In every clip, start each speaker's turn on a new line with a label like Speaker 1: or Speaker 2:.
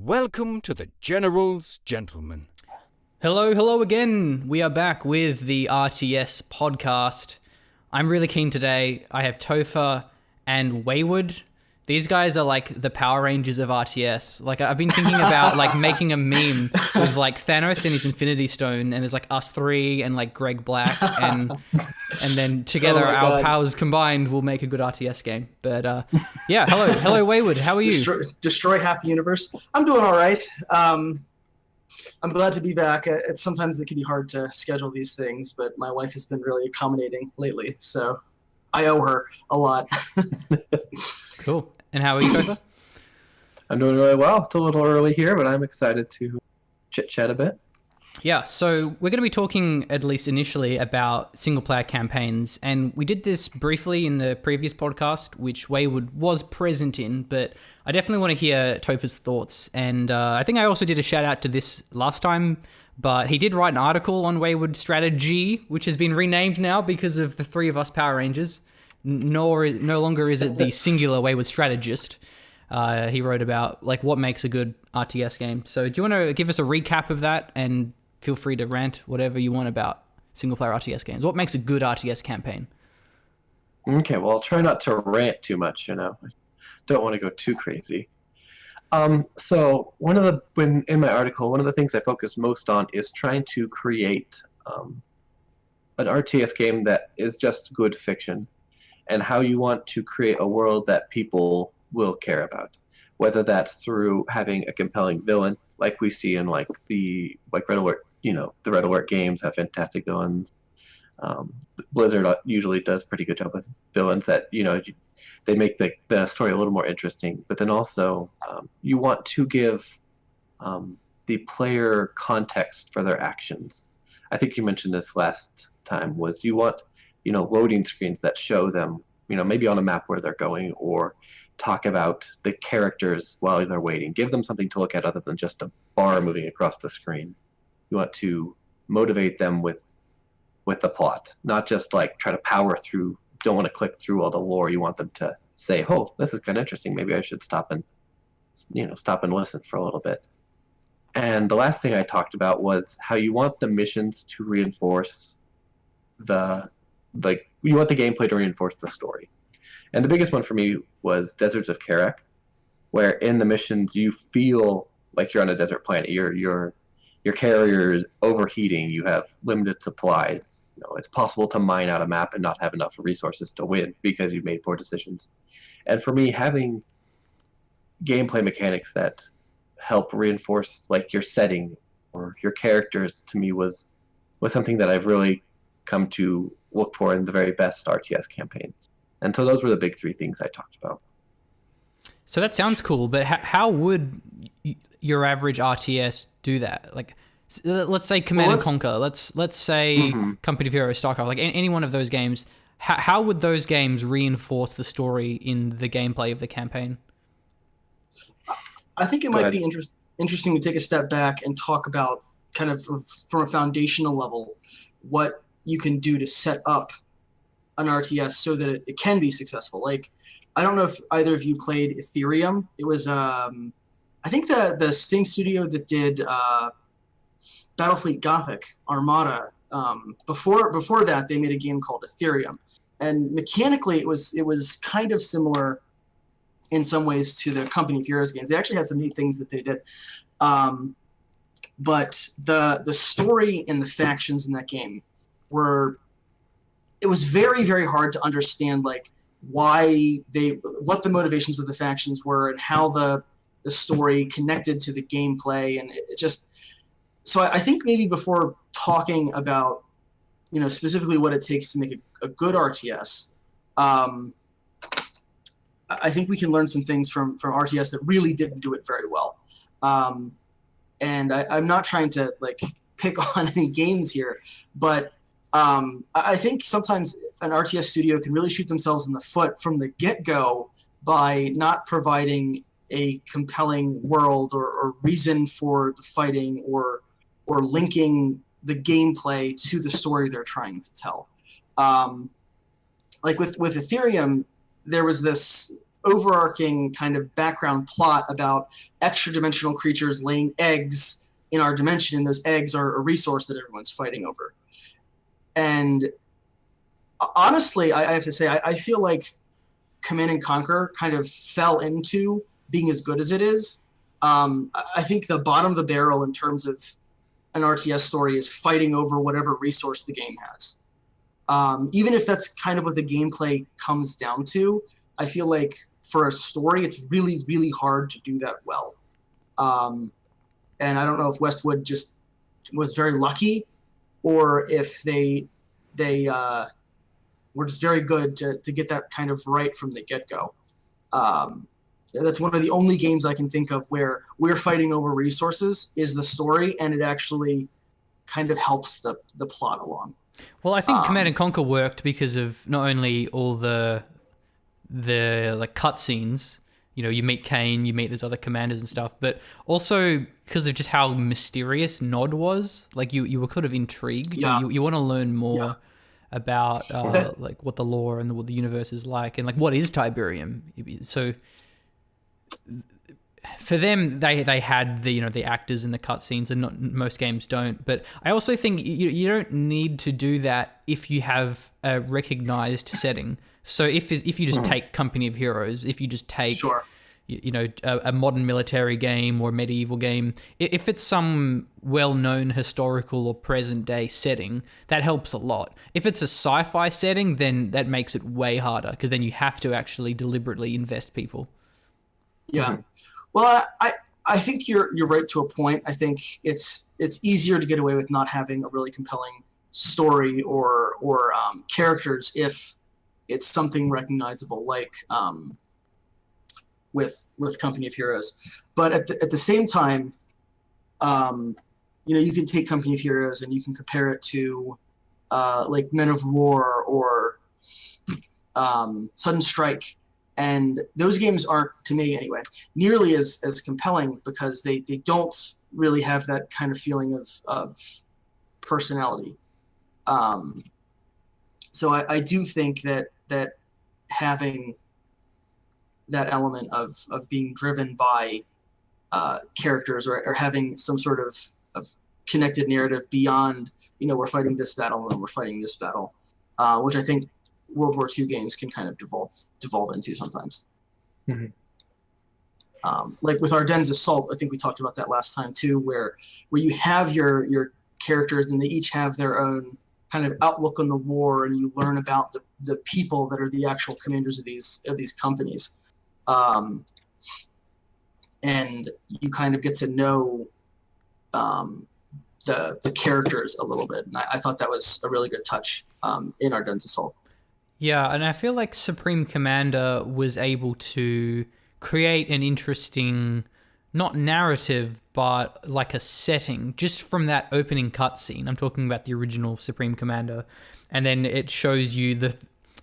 Speaker 1: welcome to the General's Gentlemen.
Speaker 2: Hello again. We are back with the RTS podcast. I'm really keen today. I have Topher and Wayward. These guys are like the Power Rangers of RTS. Like, I've been thinking about like making a meme with like Thanos and his Infinity Stone, and there's like us three and like Greg Black, and then together our powers combined will make a good RTS game. But yeah, hello Wayward. How are you?
Speaker 3: Destroy half the universe. I'm doing all right. I'm glad to be back. Sometimes it can be hard to schedule these things, but my wife has been really accommodating lately, so I owe her a lot.
Speaker 2: Cool. And how are you, Topher?
Speaker 4: I'm doing really well. It's a little early here, but I'm excited to chit-chat a bit.
Speaker 2: Yeah, so we're going to be talking, at least initially, about single-player campaigns. And we did this briefly in the previous podcast, which Wayward was present in, but I definitely want to hear Topher's thoughts. And I think I also did a shout-out to this last time, but he did write an article on Wayward Strategy, which has been renamed now because of the three of us Power Rangers. No longer is it the singular Wayward Strategist. He wrote about like what makes a good RTS game. So do you want to give us a recap of that, and feel free to rant whatever you want about single player RTS games. What makes a good RTS campaign?
Speaker 4: Okay, well, I'll try not to rant too much, I don't want to go too crazy. So in my article, one of the things I focus most on is trying to create an RTS game that is just good fiction, and how you want to create a world that people will care about, whether that's through having a compelling villain, like we see in the Red Alert. The Red Alert games have fantastic villains. Blizzard usually does pretty good job with villains that they make the story a little more interesting. But then also you want to give the player context for their actions. I think you mentioned this last time. Was you want loading screens that show them, maybe on a map where they're going, or talk about the characters while they're waiting. Give them something to look at other than just a bar moving across the screen. You want to motivate them with the plot, not just like try to power through. Don't want to click through all the lore. You want them to say, "Oh, this is kind of interesting. Maybe I should stop and listen for a little bit." And the last thing I talked about was how you want the missions to reinforce you want the gameplay to reinforce the story. And the biggest one for me was Deserts of Karak, where in the missions you feel like you're on a desert planet. Your carrier is overheating. You have limited supplies. It's possible to mine out a map and not have enough resources to win because you've made poor decisions. And for me, having gameplay mechanics that help reinforce like your setting or your characters, to me was something that I've really come to look for in the very best RTS campaigns. And so those were the big three things I talked about.
Speaker 2: So that sounds cool, but how would your average RTS do that? Like, let's say Command and Conquer. Let's say Company of Heroes, Starcraft. Like any one of those games. How would those games reinforce the story in the gameplay of the campaign?
Speaker 3: I think it might be interesting to take a step back and talk about kind of from a foundational level what you can do to set up an RTS so that it can be successful. Like, I don't know if either of you played Ethereum. It was, I think the same studio that did Battlefleet Gothic Armada. Before that, they made a game called Ethereum, and mechanically it was kind of similar in some ways to the Company of Heroes games. They actually had some neat things that they did, but the story and the factions in that game it was very, very hard to understand like what the motivations of the factions were and how the story connected to the gameplay, and it just. So I think maybe before talking about specifically what it takes to make a good RTS, I think we can learn some things from RTS that really didn't do it very well. And I'm not trying to like pick on any games here, but I think sometimes an RTS studio can really shoot themselves in the foot from the get-go by not providing a compelling world or reason for the fighting or linking the gameplay to the story they're trying to tell. Like with Ethereum, there was this overarching kind of background plot about extra dimensional creatures laying eggs in our dimension, and those eggs are a resource that everyone's fighting over. And honestly, I have to say, I feel like Command and Conquer kind of fell into being as good as it is. I think the bottom of the barrel in terms of an RTS story is fighting over whatever resource the game has. Even if that's kind of what the gameplay comes down to, I feel like for a story, it's really, really hard to do that well. And I don't know if Westwood just was very lucky, or if they were just very good to get that kind of right from the get-go. That's one of the only games I can think of where we're fighting over resources is the story, and it actually kind of helps the plot along.
Speaker 2: Well, I think Command and Conquer worked because of not only all the like cutscenes, you know, you meet Kane, you meet those other commanders and stuff, but also because of just how mysterious Nod was. Like you were kind of intrigued.
Speaker 3: Yeah.
Speaker 2: You want to learn more about like what the lore and what the universe is like, and like what is Tiberium. So for them, they had the, you know, the actors in the cutscenes, and not most games don't. But I also think you don't need to do that if you have a recognized setting. So if you just take Company of Heroes, if you just take you know, a modern military game or medieval game, if it's some well-known historical or present-day setting, that helps a lot. If it's a sci-fi setting, then that makes it way harder, because then you have to actually deliberately invest people.
Speaker 3: Yeah. Well, I think you're right to a point. I think it's easier to get away with not having a really compelling story or characters if it's something recognizable, like with Company of Heroes. But at the same time, you know, you can take Company of Heroes and you can compare it to like Men of War or Sudden Strike. And those games aren't, to me anyway, nearly as compelling, because they don't really have that kind of feeling of personality. So I do think that having that element of being driven by characters, or having some sort of connected narrative beyond, you know, we're fighting this battle and we're fighting this battle, which I think World War II games can kind of devolve into sometimes.
Speaker 4: Mm-hmm.
Speaker 3: Like with Ardennes Assault, I think we talked about that last time too, where you have your characters and they each have their own kind of outlook on the war, and you learn about the people that are the actual commanders of these companies, and you kind of get to know the characters a little bit. And I thought that was a really good touch in Ardennes Assault.
Speaker 2: Yeah, and I feel like Supreme Commander was able to create an interesting, not narrative, but like a setting just from that opening cutscene. I'm talking about the original Supreme Commander. And then it shows you the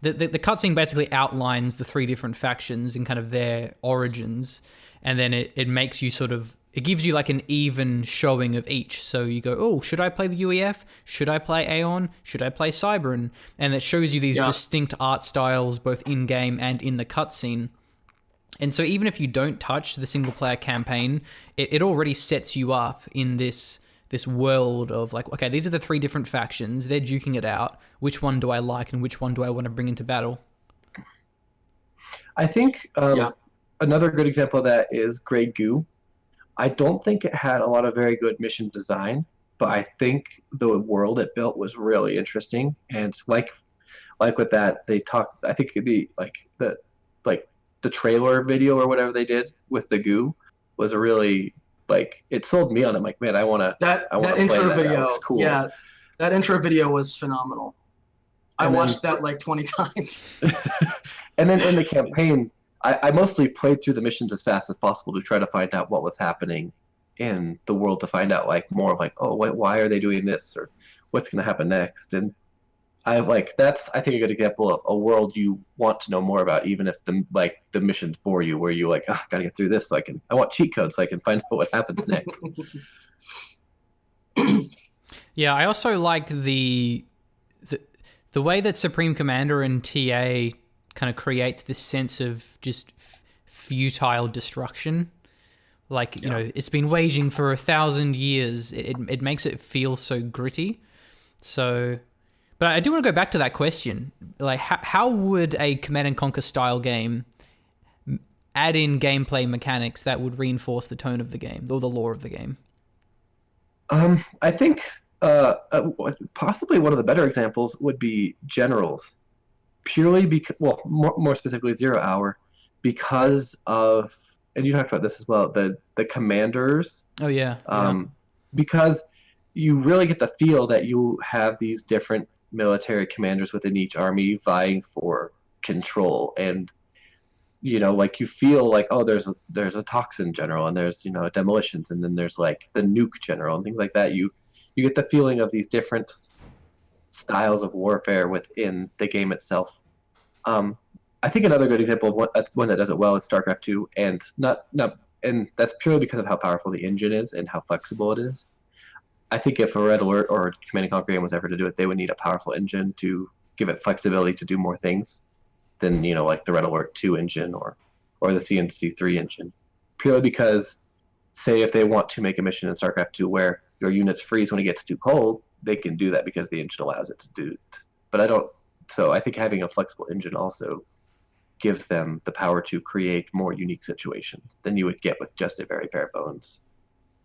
Speaker 2: cutscene basically outlines the three different factions and kind of their origins. And then it makes you sort of, it gives you like an even showing of each. So you go, oh, should I play the UEF? Should I play Aeon? Should I play Cybern? And it shows you these distinct art styles, both in-game and in the cutscene. And so even if you don't touch the single-player campaign, it already sets you up in this world of like, okay, these are the three different factions. They're duking it out. Which one do I like and which one do I want to bring into battle?
Speaker 4: I think another good example of that is Grey Goo. I don't think it had a lot of very good mission design, but I think the world it built was really interesting. And like with that, they talked. I think the trailer video or whatever they did with the goo was a really, like, it sold me on it. I'm like, man, I want to.
Speaker 3: That intro video, that cool. Yeah, that intro video was phenomenal. I watched that like 20 times.
Speaker 4: And then in the campaign, I mostly played through the missions as fast as possible to try to find out what was happening in the world, to find out like more of like, oh, why are they doing this, or what's going to happen next. And that's, I think, a good example of a world you want to know more about, even if the missions bore you, where you like, gotta get through this so I want cheat codes so I can find out what happens next.
Speaker 2: Yeah, I also like the way that Supreme Commander and TA kind of creates this sense of just futile destruction. Like, you know, it's been waging for 1,000 years. It makes it feel so gritty. So, but I do want to go back to that question. Like, how would a Command and Conquer style game add in gameplay mechanics that would reinforce the tone of the game or the lore of the game?
Speaker 4: I think possibly one of the better examples would be generals, purely because, well, more specifically 0 Hour, because of, and you talked about this as well, the commanders.
Speaker 2: Oh yeah.
Speaker 4: Because you really get the feel that you have these different military commanders within each army vying for control, and you know, like you feel like, oh, there's a toxin general, and there's, you know, demolitions, and then there's like the nuke general and things like that. You get the feeling of these different styles of warfare within the game itself. I think another good example of one that does it well is Starcraft 2, and and that's purely because of how powerful the engine is and how flexible it is. I think if a Red Alert or Command & Conquer game was ever to do it, they would need a powerful engine to give it flexibility to do more things than, you know, like the Red Alert 2 engine or the CNC 3 engine. Purely because, say, if they want to make a mission in StarCraft 2 where your units freeze when it gets too cold, they can do that because the engine allows it to do it. But I think having a flexible engine also gives them the power to create more unique situations than you would get with just a very bare bones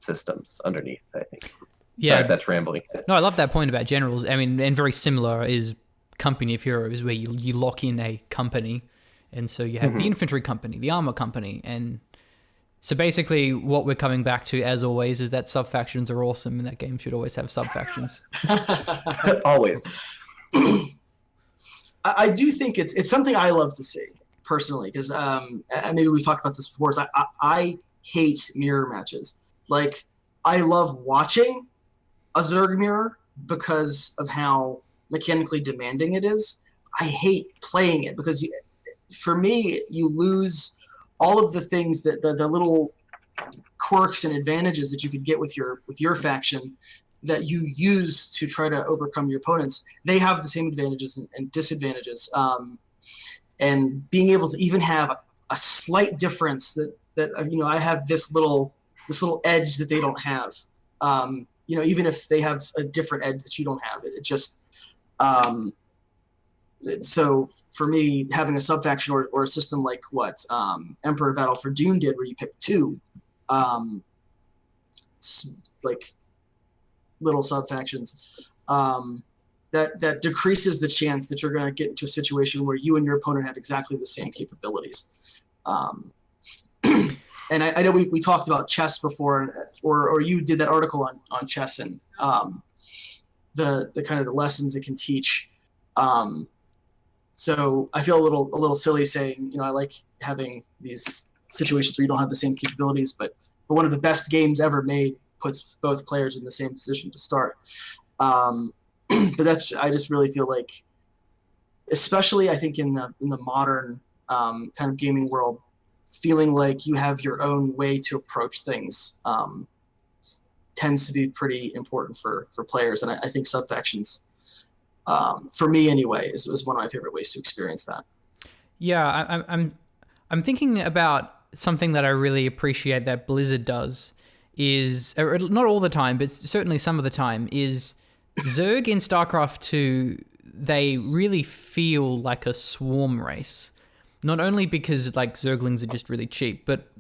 Speaker 4: systems underneath, I think.
Speaker 2: Yeah.
Speaker 4: Sorry if that's rambling.
Speaker 2: No, I love that point about generals. I mean, and very similar is Company of Heroes, where you lock in a company, and so you have the infantry company, the armor company, and so basically what we're coming back to, as always, is that sub-factions are awesome, and that game should always have sub-factions.
Speaker 4: Always.
Speaker 3: I do think it's something I love to see personally, because maybe we've talked about this before. Is I hate mirror matches. Like, I love watching a Zerg mirror because of how mechanically demanding it is. I hate playing it because for me, you lose all of the things that the little quirks and advantages that you could get with your faction that you use to try to overcome your opponents. They have the same advantages and disadvantages. And being able to even have a slight difference that you know, I have this little edge that they don't have. You know, even if they have a different edge that you don't have, it just so for me, having a sub-faction or a system like what Emperor Battle for Dune did, where you pick two like little sub-factions, that decreases the chance that you're going to get into a situation where you and your opponent have exactly the same capabilities. And I know we talked about chess before, or you did that article on chess and the kind of the lessons it can teach. So I feel a little silly saying, you know, I like having these situations where you don't have the same capabilities, but one of the best games ever made puts both players in the same position to start. But I just really feel like, especially I think in the modern kind of gaming world, feeling like you have your own way to approach things tends to be pretty important for players. And I think sub-factions, for me anyway, is one of my favorite ways to experience that.
Speaker 2: Yeah, I'm thinking about something that I really appreciate that Blizzard does is, or not all the time, but certainly some of the time, is Zerg in StarCraft 2, they really feel like a swarm race. Not only because like Zerglings are just really cheap, but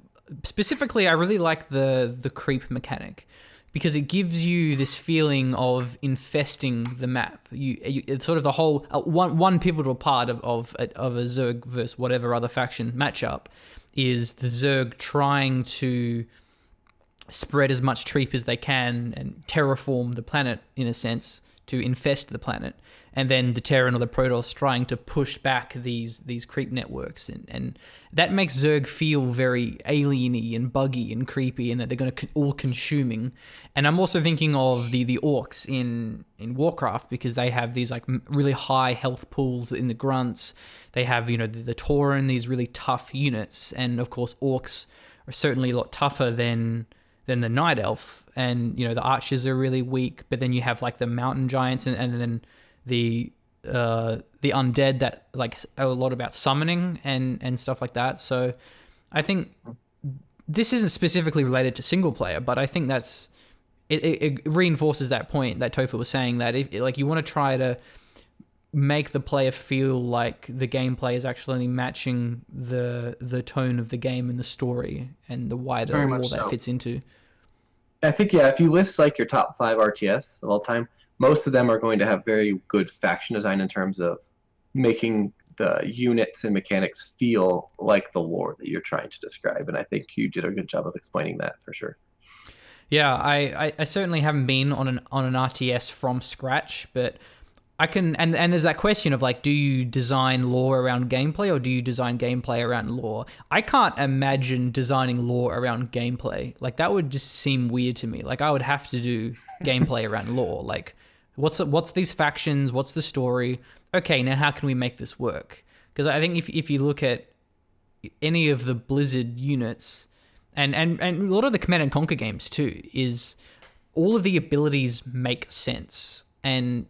Speaker 2: specifically I really like the creep mechanic, because it gives you this feeling of infesting the map. It's sort of the whole one pivotal part of a Zerg versus whatever other faction matchup is the Zerg trying to spread as much creep as they can and terraform the planet, in a sense, to infest the planet. And then the Terran or the Protoss trying to push back these creep networks. And that makes Zerg feel very alien-y and buggy and creepy, and that they're going to all-consuming. And I'm also thinking of the Orcs in Warcraft, because they have these like really high health pools in the Grunts. They have, you know, the Tauren, these really tough units. And of course, Orcs are certainly a lot tougher than the Night Elf. And, you know, the Archers are really weak, but then you have like the Mountain Giants and then the undead that like are a lot about summoning and stuff like that. So I think this isn't specifically related to single player, but I think that's it reinforces that point that Topher was saying, that if like you want to try to make the player feel like the gameplay is actually matching the tone of the game and the story and the wider
Speaker 3: Very
Speaker 2: lore
Speaker 3: much
Speaker 2: that
Speaker 3: so.
Speaker 2: fits into.
Speaker 4: I think, yeah, if you list like your top 5 RTS of all time, most of them are going to have very good faction design in terms of making the units and mechanics feel like the lore that you're trying to describe. And I think you did a good job of explaining that for sure.
Speaker 2: Yeah, I certainly haven't been on an RTS from scratch, but I can, and there's that question of like, do you design lore around gameplay or do you design gameplay around lore? I can't imagine designing lore around gameplay. Like that would just seem weird to me. Like I would have to do gameplay around lore. Like what's these factions? What's the story? Okay, now how can we make this work? Because I think if you look at any of the Blizzard units, and a lot of the Command and Conquer games too, is all of the abilities make sense, and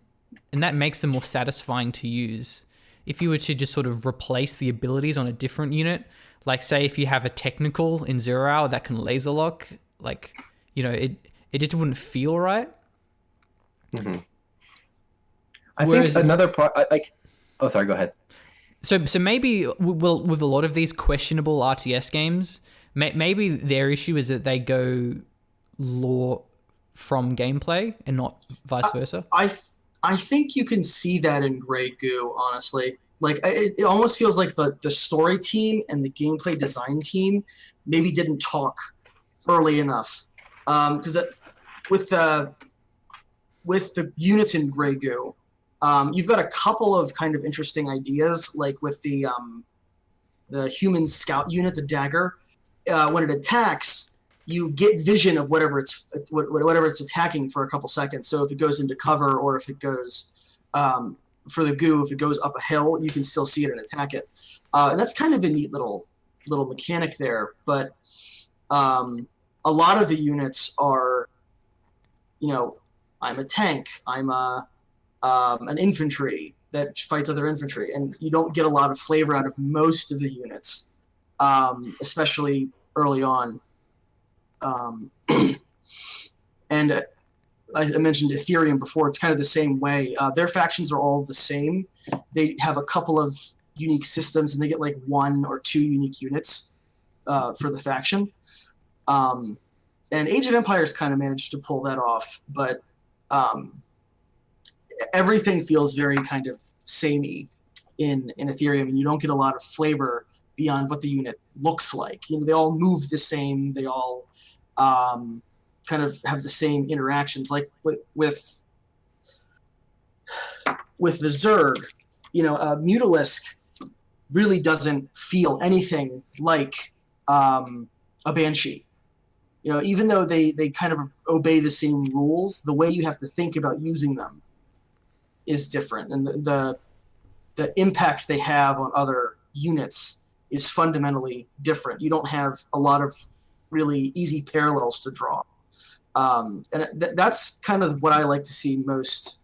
Speaker 2: that makes them more satisfying to use. If you were to just sort of replace the abilities on a different unit, like say if you have a technical in 0 Hour that can laser lock, like, you know, it just wouldn't feel right.
Speaker 4: Mm-hmm. I think another part, like, oh, sorry, go ahead.
Speaker 2: So maybe with a lot of these questionable RTS games, maybe their issue is that they go lore from gameplay and not vice versa.
Speaker 3: I think you can see that in Grey Goo, honestly. Like it almost feels like the story team and the gameplay design team maybe didn't talk early enough. Because with the units in Grey Goo, you've got a couple of kind of interesting ideas, like with the human scout unit, the dagger. When it attacks, you get vision of whatever it's attacking for a couple seconds. So if it goes into cover, or if it goes for the goo, if it goes up a hill, you can still see it and attack it. And that's kind of a neat little mechanic there. But a lot of the units are, you know, I'm a tank, I'm an infantry that fights other infantry, and you don't get a lot of flavor out of most of the units, especially early on. And I mentioned Ethereum before. It's kind of the same way. Their factions are all the same. They have a couple of unique systems, and they get like 1 or 2 unique units for the faction. And Age of Empires kind of managed to pull that off, but everything feels very kind of samey in Ethereum, and you don't get a lot of flavor beyond what the unit looks like. You know, they all move the same. They all kind of have the same interactions. Like with the Zerg, you know, Mutalisk really doesn't feel anything like a Banshee. You know, even though they kind of obey the same rules, the way you have to think about using them is different, and the impact they have on other units is fundamentally different. You don't have a lot of really easy parallels to draw, and that's kind of what I like to see most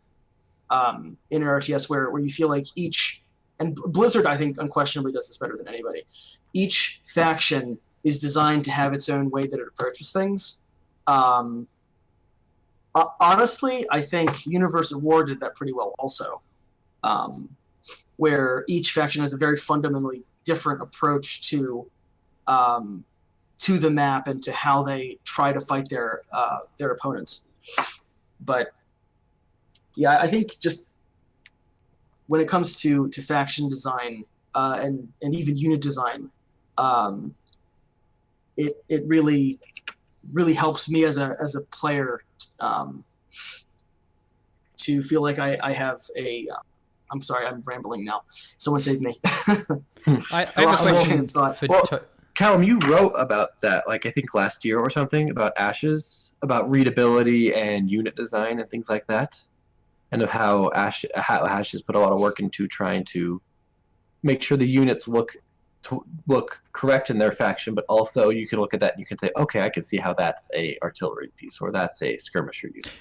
Speaker 3: in an RTS, where you feel like each, and Blizzard I think unquestionably does this better than anybody, each faction is designed to have its own way that it approaches things. Honestly, I think Universe at War did that pretty well also, where each faction has a very fundamentally different approach to the map and to how they try to fight their opponents. But yeah, I think just when it comes to faction design and even unit design, it really helps me as a player to feel like I have a. I'm sorry, I'm rambling now. Someone save me.
Speaker 2: I have a question for
Speaker 4: Callum, you wrote about that, like I think last year or something, about Ashes, about readability and unit design and things like that, and of how Ashes put a lot of work into trying to make sure the units look correct in their faction, but also you can look at that and you can say, okay, I can see how that's a artillery piece or that's a skirmisher unit.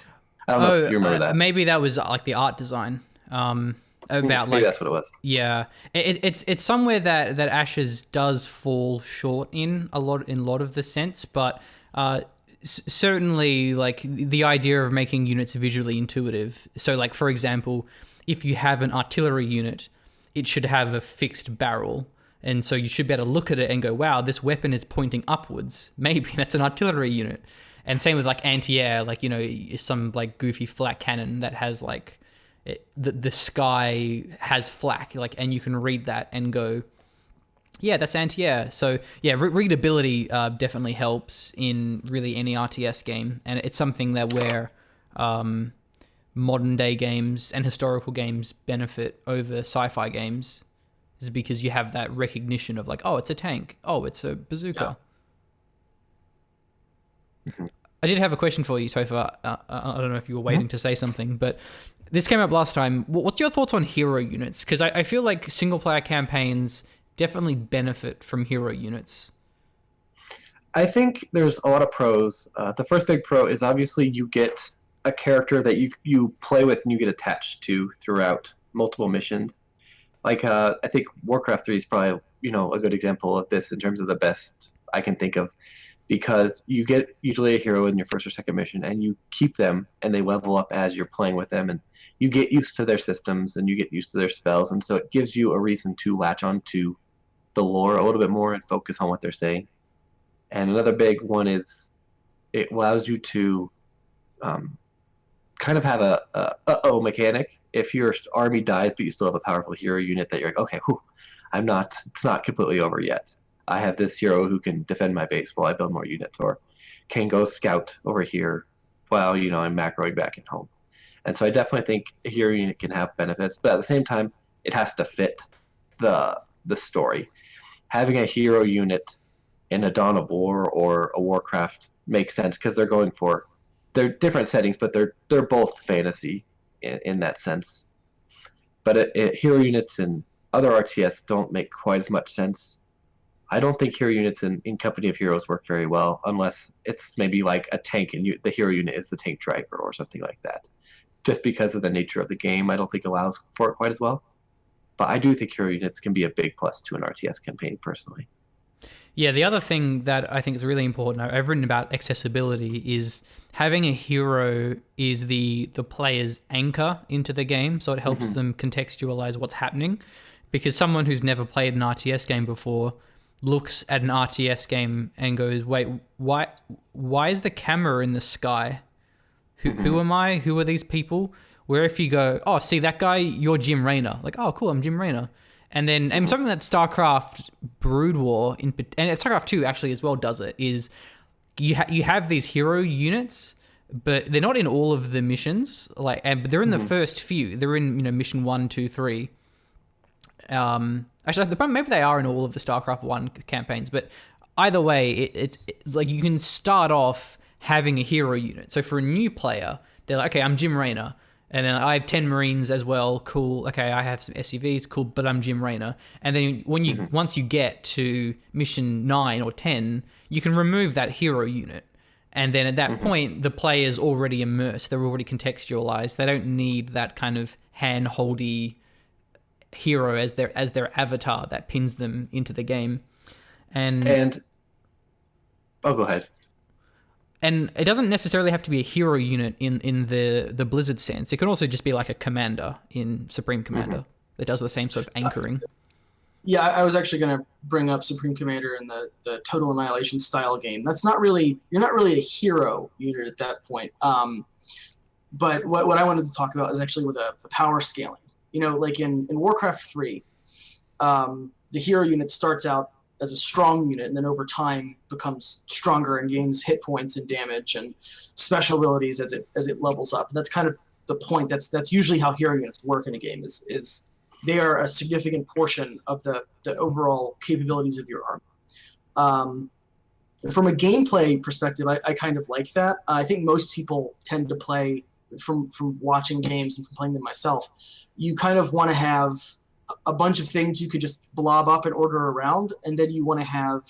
Speaker 4: I don't know if you remember that.
Speaker 2: Maybe that was like the art design. about
Speaker 4: Maybe
Speaker 2: like
Speaker 4: that's what it was.
Speaker 2: yeah, it's somewhere that Ashes does fall short in a lot of the sense, but certainly like the idea of making units visually intuitive. So like for example, if you have an artillery unit, it should have a fixed barrel. And so you should be able to look at it and go, wow, this weapon is pointing upwards. Maybe that's an artillery unit. And same with like anti-air, like, you know, some like goofy flak cannon that has like the sky has flak, like, and you can read that and go, yeah, that's anti-air. So yeah, readability definitely helps in really any RTS game, and it's something that where modern day games and historical games benefit over sci-fi games, is because you have that recognition of like, oh, it's a tank, oh, it's a bazooka.
Speaker 4: Yeah.
Speaker 2: I did have a question for you, Topher. I don't know if you were waiting to say something, but this came up last time. What's your thoughts on hero units? Because I feel like single-player campaigns definitely benefit from hero units.
Speaker 4: I think there's a lot of pros. The first big pro is obviously you get a character that you play with and you get attached to throughout multiple missions. Like I think Warcraft 3 is probably a good example of this in terms of the best I can think of, because you get usually a hero in your first or second mission and you keep them and they level up as you're playing with them, and you get used to their systems and you get used to their spells, and so it gives you a reason to latch on to the lore a little bit more and focus on what they're saying. And another big one is it allows you to kind of have a uh-oh mechanic. If your army dies but you still have a powerful hero unit that you're like, okay, it's not completely over yet. I have this hero who can defend my base while I build more units, or can go scout over here while I'm macroing back at home. And so I definitely think a hero unit can have benefits, but at the same time, it has to fit the story. Having a hero unit in a Dawn of War or a Warcraft makes sense because they're different settings, but they're both fantasy in that sense. But hero units in other RTS don't make quite as much sense. I don't think hero units in Company of Heroes work very well unless it's maybe like a tank and the hero unit is the tank driver or something like that. Just because of the nature of the game, I don't think allows for it quite as well. But I do think hero units can be a big plus to an RTS campaign, personally.
Speaker 2: Yeah, the other thing that I think is really important, I've written about accessibility, is having a hero is the player's anchor into the game, so it helps them contextualize what's happening. Because someone who's never played an RTS game before looks at an RTS game and goes, wait, why is the camera in the sky? Who am I? Who are these people? Where if you go, oh, see that guy, you're Jim Raynor. Like, oh, cool, I'm Jim Raynor. And then something that Starcraft Brood War, and Starcraft 2 actually as well does it, is you have these hero units, but they're not in all of the missions. But they're in the first few. They're in mission 1, 2, 3. Actually, maybe they are in all of the Starcraft 1 campaigns, but either way, it's like you can start off having a hero unit. So for a new player, they're like, okay, I'm Jim Raynor, and then I have 10 Marines as well. Cool. Okay, I have some SCVs. Cool, but I'm Jim Raynor. And then once you get to mission 9 or 10, you can remove that hero unit. And then at that point, the player's already immersed. They're already contextualized. They don't need that kind of hand-holdy hero as their avatar that pins them into the game. And
Speaker 4: oh, go ahead.
Speaker 2: And it doesn't necessarily have to be a hero unit in the Blizzard sense. It can also just be like a commander in Supreme Commander that does the same sort of anchoring.
Speaker 3: Yeah, I was actually going to bring up Supreme Commander in the Total Annihilation style game. You're not really a hero unit at that point. But what I wanted to talk about is actually with the power scaling. Like in Warcraft 3, the hero unit starts out as a strong unit, and then over time becomes stronger and gains hit points and damage and special abilities as it levels up. And that's kind of the point. That's usually how hero units work in a game. Is they are a significant portion of the overall capabilities of your army. From a gameplay perspective, I kind of like that. I think most people tend to play from watching games and from playing them myself. You kind of want to have a bunch of things you could just blob up and order around, and then you want to have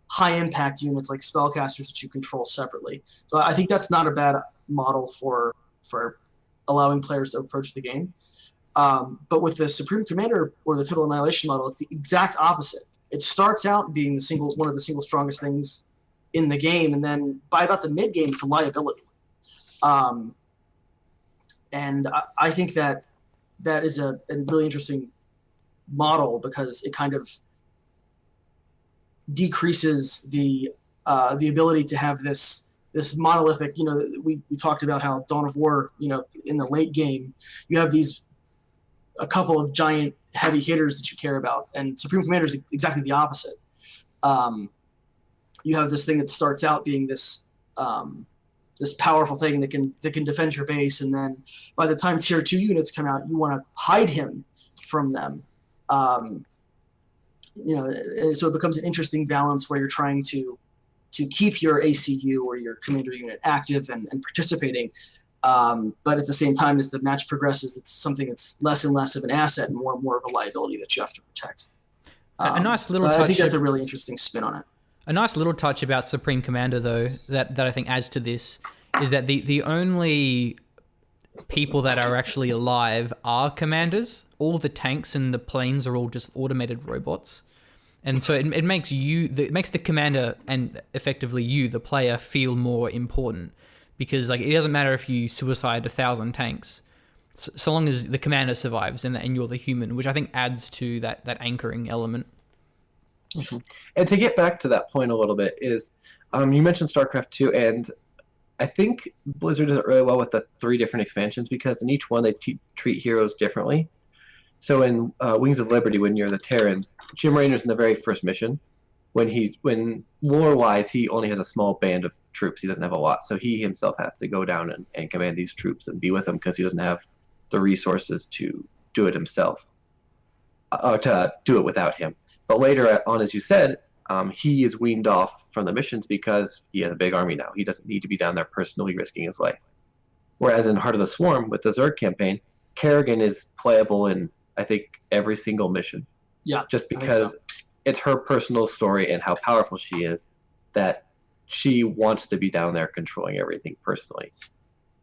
Speaker 3: high impact units like spellcasters that you control separately. So I think that's not a bad model for allowing players to approach the game. But with the Supreme Commander or the Total Annihilation model, it's the exact opposite. It starts out being one of the single strongest things in the game, and then by about the mid game, it's a liability. And I think that is a really interesting model because it kind of decreases the ability to have this monolithic. We talked about how Dawn of War, in the late game, you have a couple of giant heavy hitters that you care about, and Supreme Commander is exactly the opposite. You have this thing that starts out being this powerful thing that can defend your base, and then by the time tier 2 units come out, you want to hide him from them. So it becomes an interesting balance where you're trying to keep your ACU or your commander unit active and participating. But at the same time, as the match progresses, it's something that's less and less of an asset and more of a liability that you have to protect.
Speaker 2: A nice little touch.
Speaker 3: I think that's a really interesting spin on it.
Speaker 2: A nice little touch about Supreme Commander, though, that I think adds to this is that the only people that are actually alive are commanders. All the tanks and the planes are all just automated robots. And so it makes the commander and effectively you, the player, feel more important. Because it doesn't matter if you suicide 1,000 tanks, so long as the commander survives and you're the human, which I think adds to that anchoring element.
Speaker 4: Mm-hmm. And to get back to that point a little bit is, you mentioned Starcraft 2, and I think Blizzard does it really well with the 3 different expansions because in each one they treat heroes differently. So in Wings of Liberty, when you're the Terrans, Jim Raynor's in the very first mission. When lore-wise, he only has a small band of troops. He doesn't have a lot, so he himself has to go down and command these troops and be with them because he doesn't have the resources to do it himself, or to do it without him. But later on, as you said, he is weaned off from the missions because he has a big army now. He doesn't need to be down there personally risking his life. Whereas in Heart of the Swarm, with the Zerg campaign, Kerrigan is playable in, I think, every single mission.
Speaker 3: Yeah,
Speaker 4: just because it's her personal story and how powerful she is that she wants to be down there controlling everything personally.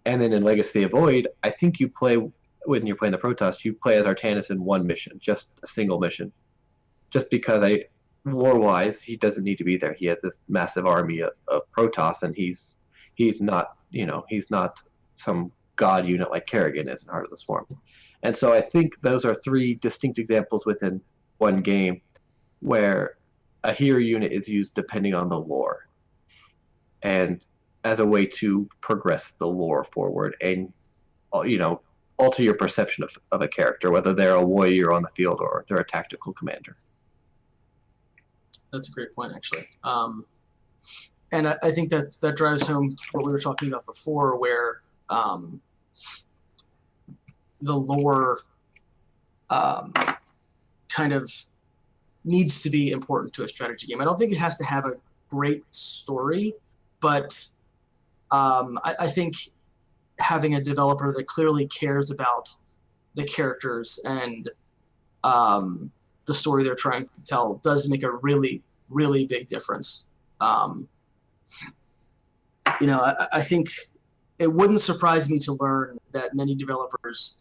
Speaker 4: And then in Legacy of the Void, I think when you're playing the Protoss, you play as Artanis in one mission, just a single mission. Just because lore-wise, he doesn't need to be there. He has this massive army of Protoss, and he's not some god unit like Kerrigan is in Heart of the Swarm. And so I think those are 3 distinct examples within one game where a hero unit is used depending on the lore and as a way to progress the lore forward and alter your perception of a character, whether they're a warrior on the field or they're a tactical commander.
Speaker 3: That's a great point, actually. And I think that drives home what we were talking about before, where the lore kind of needs to be important to a strategy game. I don't think it has to have a great story, but I think having a developer that clearly cares about the characters and the story they're trying to tell does make a really, really big difference. I think it wouldn't surprise me to learn that many developers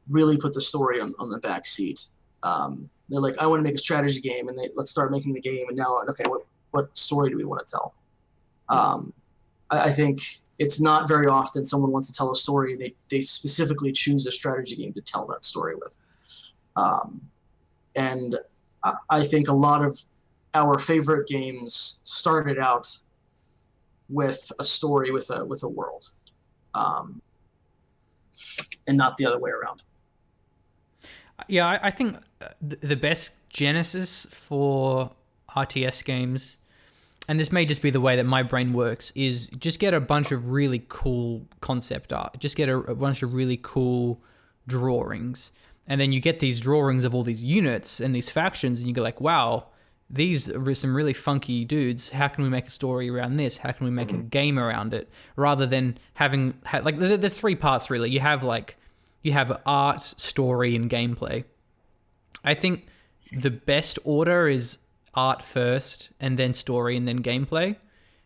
Speaker 3: really put the story on the back seat. They're like, I want to make a strategy game, and let's start making the game. And now, okay, what story do we want to tell? I think it's not very often someone wants to tell a story. They specifically choose a strategy game to tell that story with. And I think a lot of our favorite games started out with a story, with a world, and not the other way around.
Speaker 2: Yeah, I think the best genesis for RTS games, and this may just be the way that my brain works, is just get a bunch of really cool concept art. Just get a bunch of really cool drawings. And then you get these drawings of all these units and these factions, and you go like, wow, these are some really funky dudes. How can we make a story around this? How can we make a game around it? Rather than having, there's 3 parts really. You have art, story, and gameplay. I think the best order is art first, and then story, and then gameplay.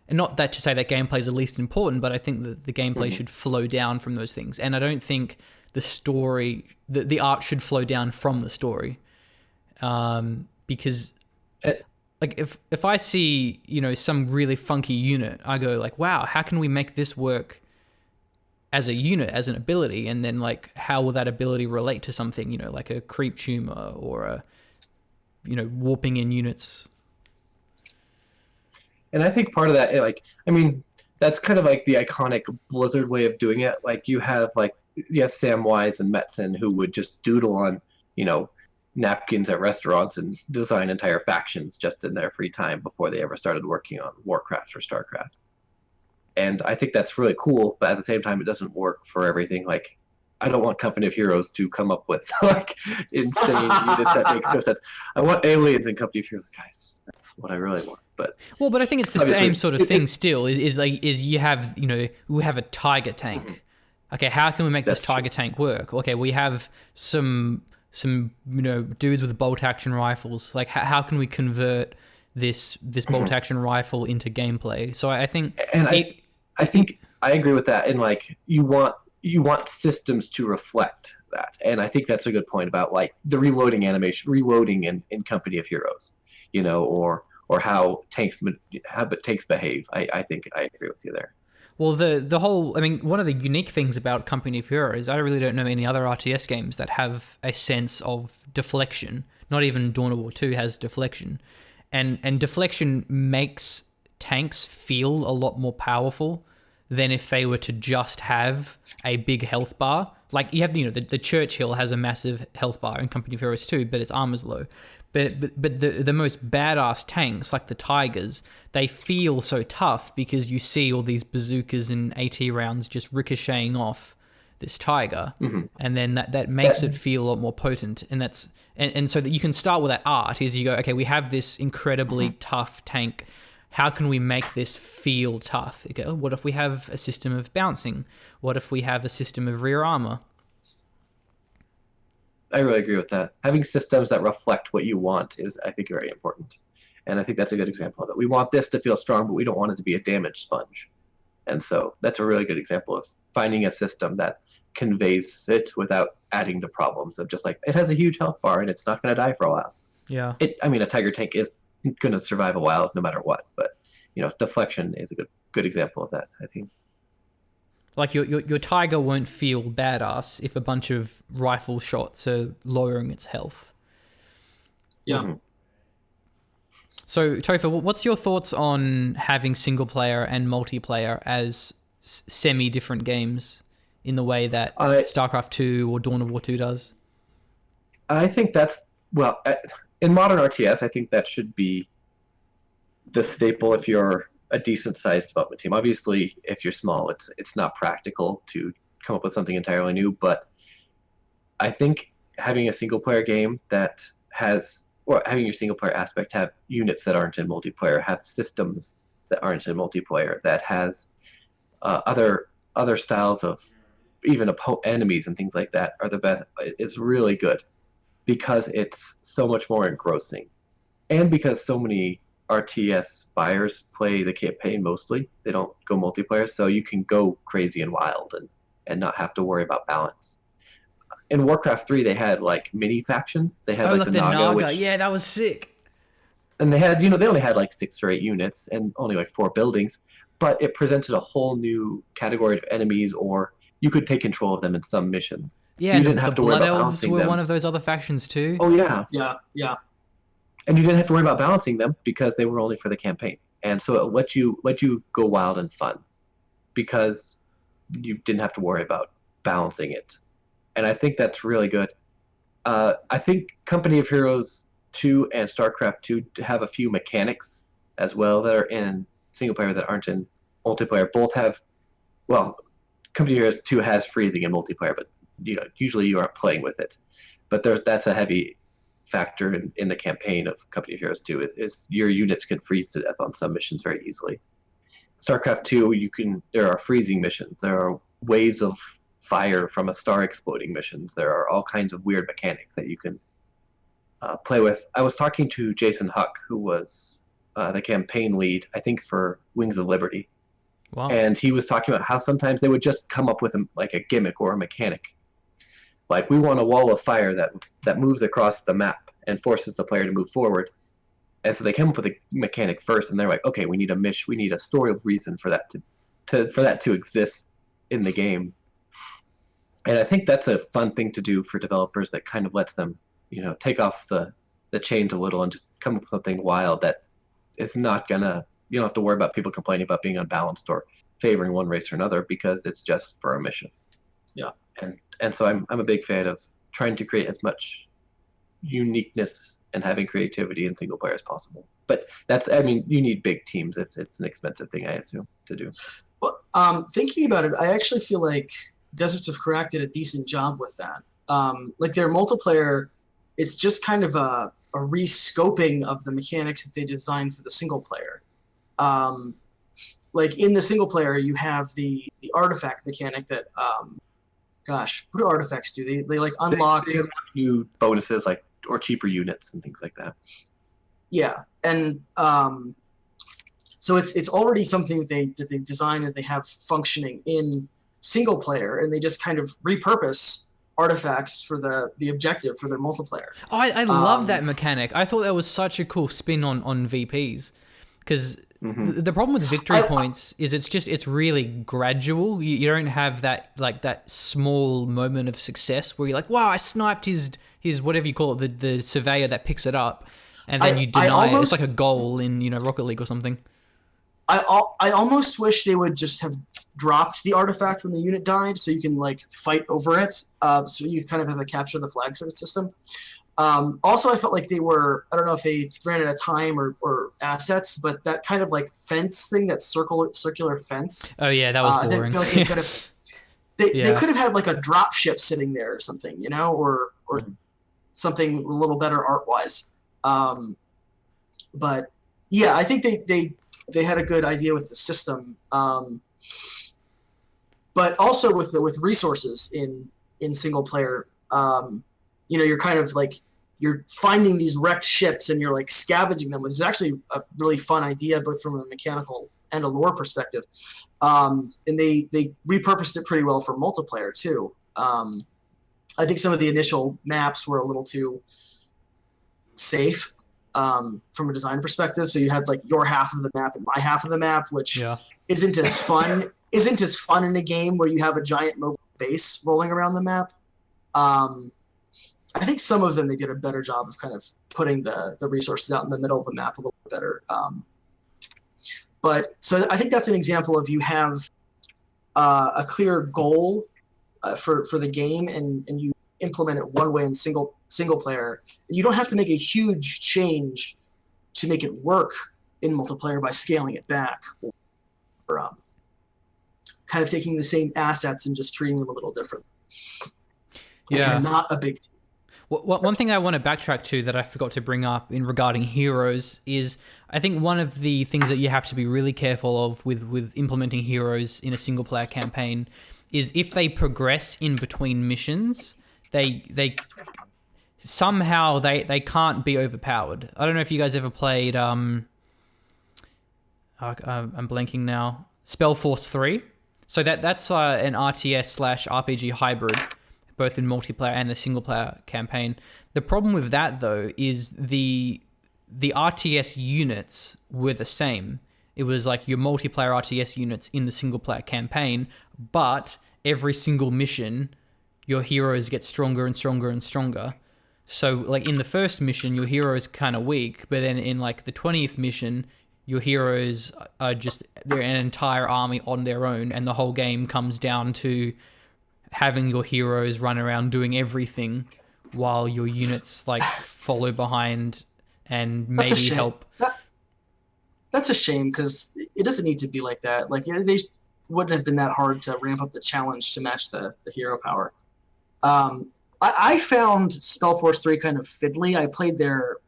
Speaker 2: And not that to say that gameplay is the least important, but I think that the gameplay should flow down from those things. And I don't think the story, the art should flow down from the story, because like if I see, you know, some really funky unit, I go like, wow, how can we make this work as a unit, as an ability? And then like, how will that ability relate to something, you know, like a creep tumor or a, you know, warping in units.
Speaker 4: And I think part of that, like, I mean, that's kind of like the iconic Blizzard way of doing it. Like you have like, yes, Samwise and Metzen who would just doodle on, you know, napkins at restaurants and design entire factions just in their free time before they ever started working on Warcraft or Starcraft. And I think that's really cool, but at the same time, it doesn't work for everything. Like, I don't want Company of Heroes to come up with like insane units that make no sense. I want aliens in Company of Heroes, guys. That's what I really want. But
Speaker 2: I think it's the same sort of thing. Still, is you have, you know, we have a tiger tank. Mm-hmm. Okay, how can we make this tiger tank work? Okay, we have some you know, dudes with bolt action rifles. Like, how can we convert this bolt action rifle into gameplay? So I think,
Speaker 4: and I think I agree with that. And like, you want systems to reflect that, and I think that's a good point about like the reloading in Company of Heroes, you know, or how tanks behave. I think I agree with you there.
Speaker 2: Well, the whole, I mean, one of the unique things about Company of Heroes, I really don't know any other RTS games that have a sense of deflection. Not even Dawn of War 2 has deflection. And deflection makes tanks feel a lot more powerful than if they were to just have a big health bar. Like, you have, you know, the Churchill has a massive health bar in Company of Heroes 2, but its armor's low. But the most badass tanks, like the Tigers, they feel so tough because you see all these bazookas and AT rounds just ricocheting off this Tiger, and then that makes it feel a lot more potent. And that's and so that you can start with that art is you go, okay, we have this incredibly tough tank. How can we make this feel tough? You go, what if we have a system of bouncing? What if we have a system of rear armor?
Speaker 4: I really agree with that. Having systems that reflect what you want is, I think, very important. And I think that's a good example of it. We want this to feel strong, but we don't want it to be a damage sponge. And so that's a really good example of finding a system that conveys it without adding the problems of just like, it has a huge health bar and it's not going to die for a while.
Speaker 2: Yeah.
Speaker 4: I mean, a Tiger tank is going to survive a while no matter what. But, you know, deflection is a good example of that, I think.
Speaker 2: Like your Tiger won't feel badass if a bunch of rifle shots are lowering its health.
Speaker 3: Yeah.
Speaker 2: So, Topher, what's your thoughts on having single player and multiplayer as semi-different games in the way that Starcraft 2 or Dawn of War 2 does?
Speaker 4: I think that's, well, in modern RTS, I think that should be the staple if you're a decent-sized development team. Obviously, if you're small, it's not practical to come up with something entirely new, but I think having a single-player game that has, or having your single-player aspect have units that aren't in multiplayer, have systems that aren't in multiplayer, that has other styles of even enemies and things like that are the best, is really good because it's so much more engrossing. And because so many RTS buyers play the campaign mostly. They don't go multiplayer, so you can go crazy and wild and not have to worry about balance. In Warcraft 3, they had like mini factions. They had like the Naga.
Speaker 2: Yeah, that was sick.
Speaker 4: And they had, you know, they only had like 6 or 8 units and only like 4 buildings, but it presented a whole new category of enemies, or you could take control of them in some missions.
Speaker 2: Yeah,
Speaker 4: you didn't have
Speaker 2: the
Speaker 4: to worry
Speaker 2: Blood
Speaker 4: about
Speaker 2: Elves
Speaker 4: balancing
Speaker 2: were
Speaker 4: them.
Speaker 2: one of those other factions too.
Speaker 4: Oh yeah.
Speaker 3: Yeah.
Speaker 4: And you didn't have to worry about balancing them because they were only for the campaign. And so it let you go wild and fun because you didn't have to worry about balancing it. And I think that's really good. I think Company of Heroes 2 and Starcraft 2 have a few mechanics as well that are in single player that aren't in multiplayer. Both have, well, Company of Heroes 2 has freezing in multiplayer, but you know, usually you aren't playing with it. But that's a heavy factor in the campaign of Company of Heroes 2 is your units can freeze to death on some missions very easily. Starcraft 2, there are freezing missions. There are waves of fire from a star exploding missions. There are all kinds of weird mechanics that you can play with. I was talking to Jason Huck, who was the campaign lead, I think, for Wings of Liberty.
Speaker 2: Wow.
Speaker 4: And he was talking about how sometimes they would just come up with like a gimmick or a mechanic Like, we want a wall of fire that moves across the map and forces the player to move forward. And so they come up with a mechanic first, and they're like, okay, we need a story reason for that to exist in the game. And I think that's a fun thing to do for developers that kind of lets them, take off the chains a little and just come up with something wild that is not gonna. You don't have to worry about people complaining about being unbalanced or favoring one race or another, because it's just for a mission.
Speaker 3: Yeah.
Speaker 4: And so I'm a big fan of trying to create as much uniqueness and having creativity in single player as possible. But you need big teams. It's an expensive thing, I assume, to do.
Speaker 3: Well, thinking about it, I actually feel like Deserts of Karak did a decent job with that. Like, their multiplayer, it's just kind of a re-scoping of the mechanics that they designed for the single player. Like, in the single player, you have the artifact mechanic that, what do artifacts do? They like unlock
Speaker 4: they have new bonuses, like, or cheaper units and things like that.
Speaker 3: Yeah, and so it's already something that they design and they have functioning in single player, and they just kind of repurpose artifacts for the objective for their multiplayer.
Speaker 2: Oh, I love that mechanic. I thought that was such a cool spin on VPs, because the problem with victory points is it's really gradual. You don't have that small moment of success where you're like, wow, I sniped his whatever you call it, the surveyor that picks it up, and then you deny it. It's like a goal in Rocket League or something.
Speaker 3: I almost wish they would just have dropped the artifact when the unit died, so you can like fight over it. So you kind of have a capture the flag sort of system. Also, I felt like they were, I don't know if they ran out of time or assets, but that kind of like fence thing, that circular fence.
Speaker 2: Oh yeah, that was boring.
Speaker 3: I feel like they could have had like a drop ship sitting there or something, or something a little better art wise. But yeah, I think they had a good idea with the system. But also with resources in single player, you're kind of like, you're finding these wrecked ships and you're like scavenging them, which is actually a really fun idea, both from a mechanical and a lore perspective. And they repurposed it pretty well for multiplayer too. I think some of the initial maps were a little too safe from a design perspective. So you had like your half of the map and my half of the map, which isn't as fun in a game where you have a giant mobile base rolling around the map. I think some of them, they did a better job of kind of putting the resources out in the middle of the map a little bit better. But so I think that's an example of, you have a clear goal for the game, and you implement it one way in single player. And you don't have to make a huge change to make it work in multiplayer by scaling it back, or kind of taking the same assets and just treating them a little different. If you're not a big team.
Speaker 2: Well, one thing I want to backtrack to that I forgot to bring up in regarding heroes is, I think one of the things that you have to be really careful of with implementing heroes in a single player campaign is, if they progress in between missions, they somehow they can't be overpowered. I don't know if you guys ever played I'm blanking now, Spellforce 3. So that's an RTS/RPG hybrid, both in multiplayer and the single player campaign. The problem with that, though, is the RTS units were the same. It was like your multiplayer RTS units in the single player campaign, but every single mission, your heroes get stronger and stronger and stronger. So like in the first mission, your hero is kind of weak, but then in like the 20th mission, your heroes are they're an entire army on their own, and the whole game comes down to having your heroes run around doing everything while your units like follow behind and maybe help.
Speaker 3: That's a shame, because it doesn't need to be like that. Like, they wouldn't have been that hard to ramp up the challenge to match the hero power. I found Spellforce 3 kind of fiddly. I played their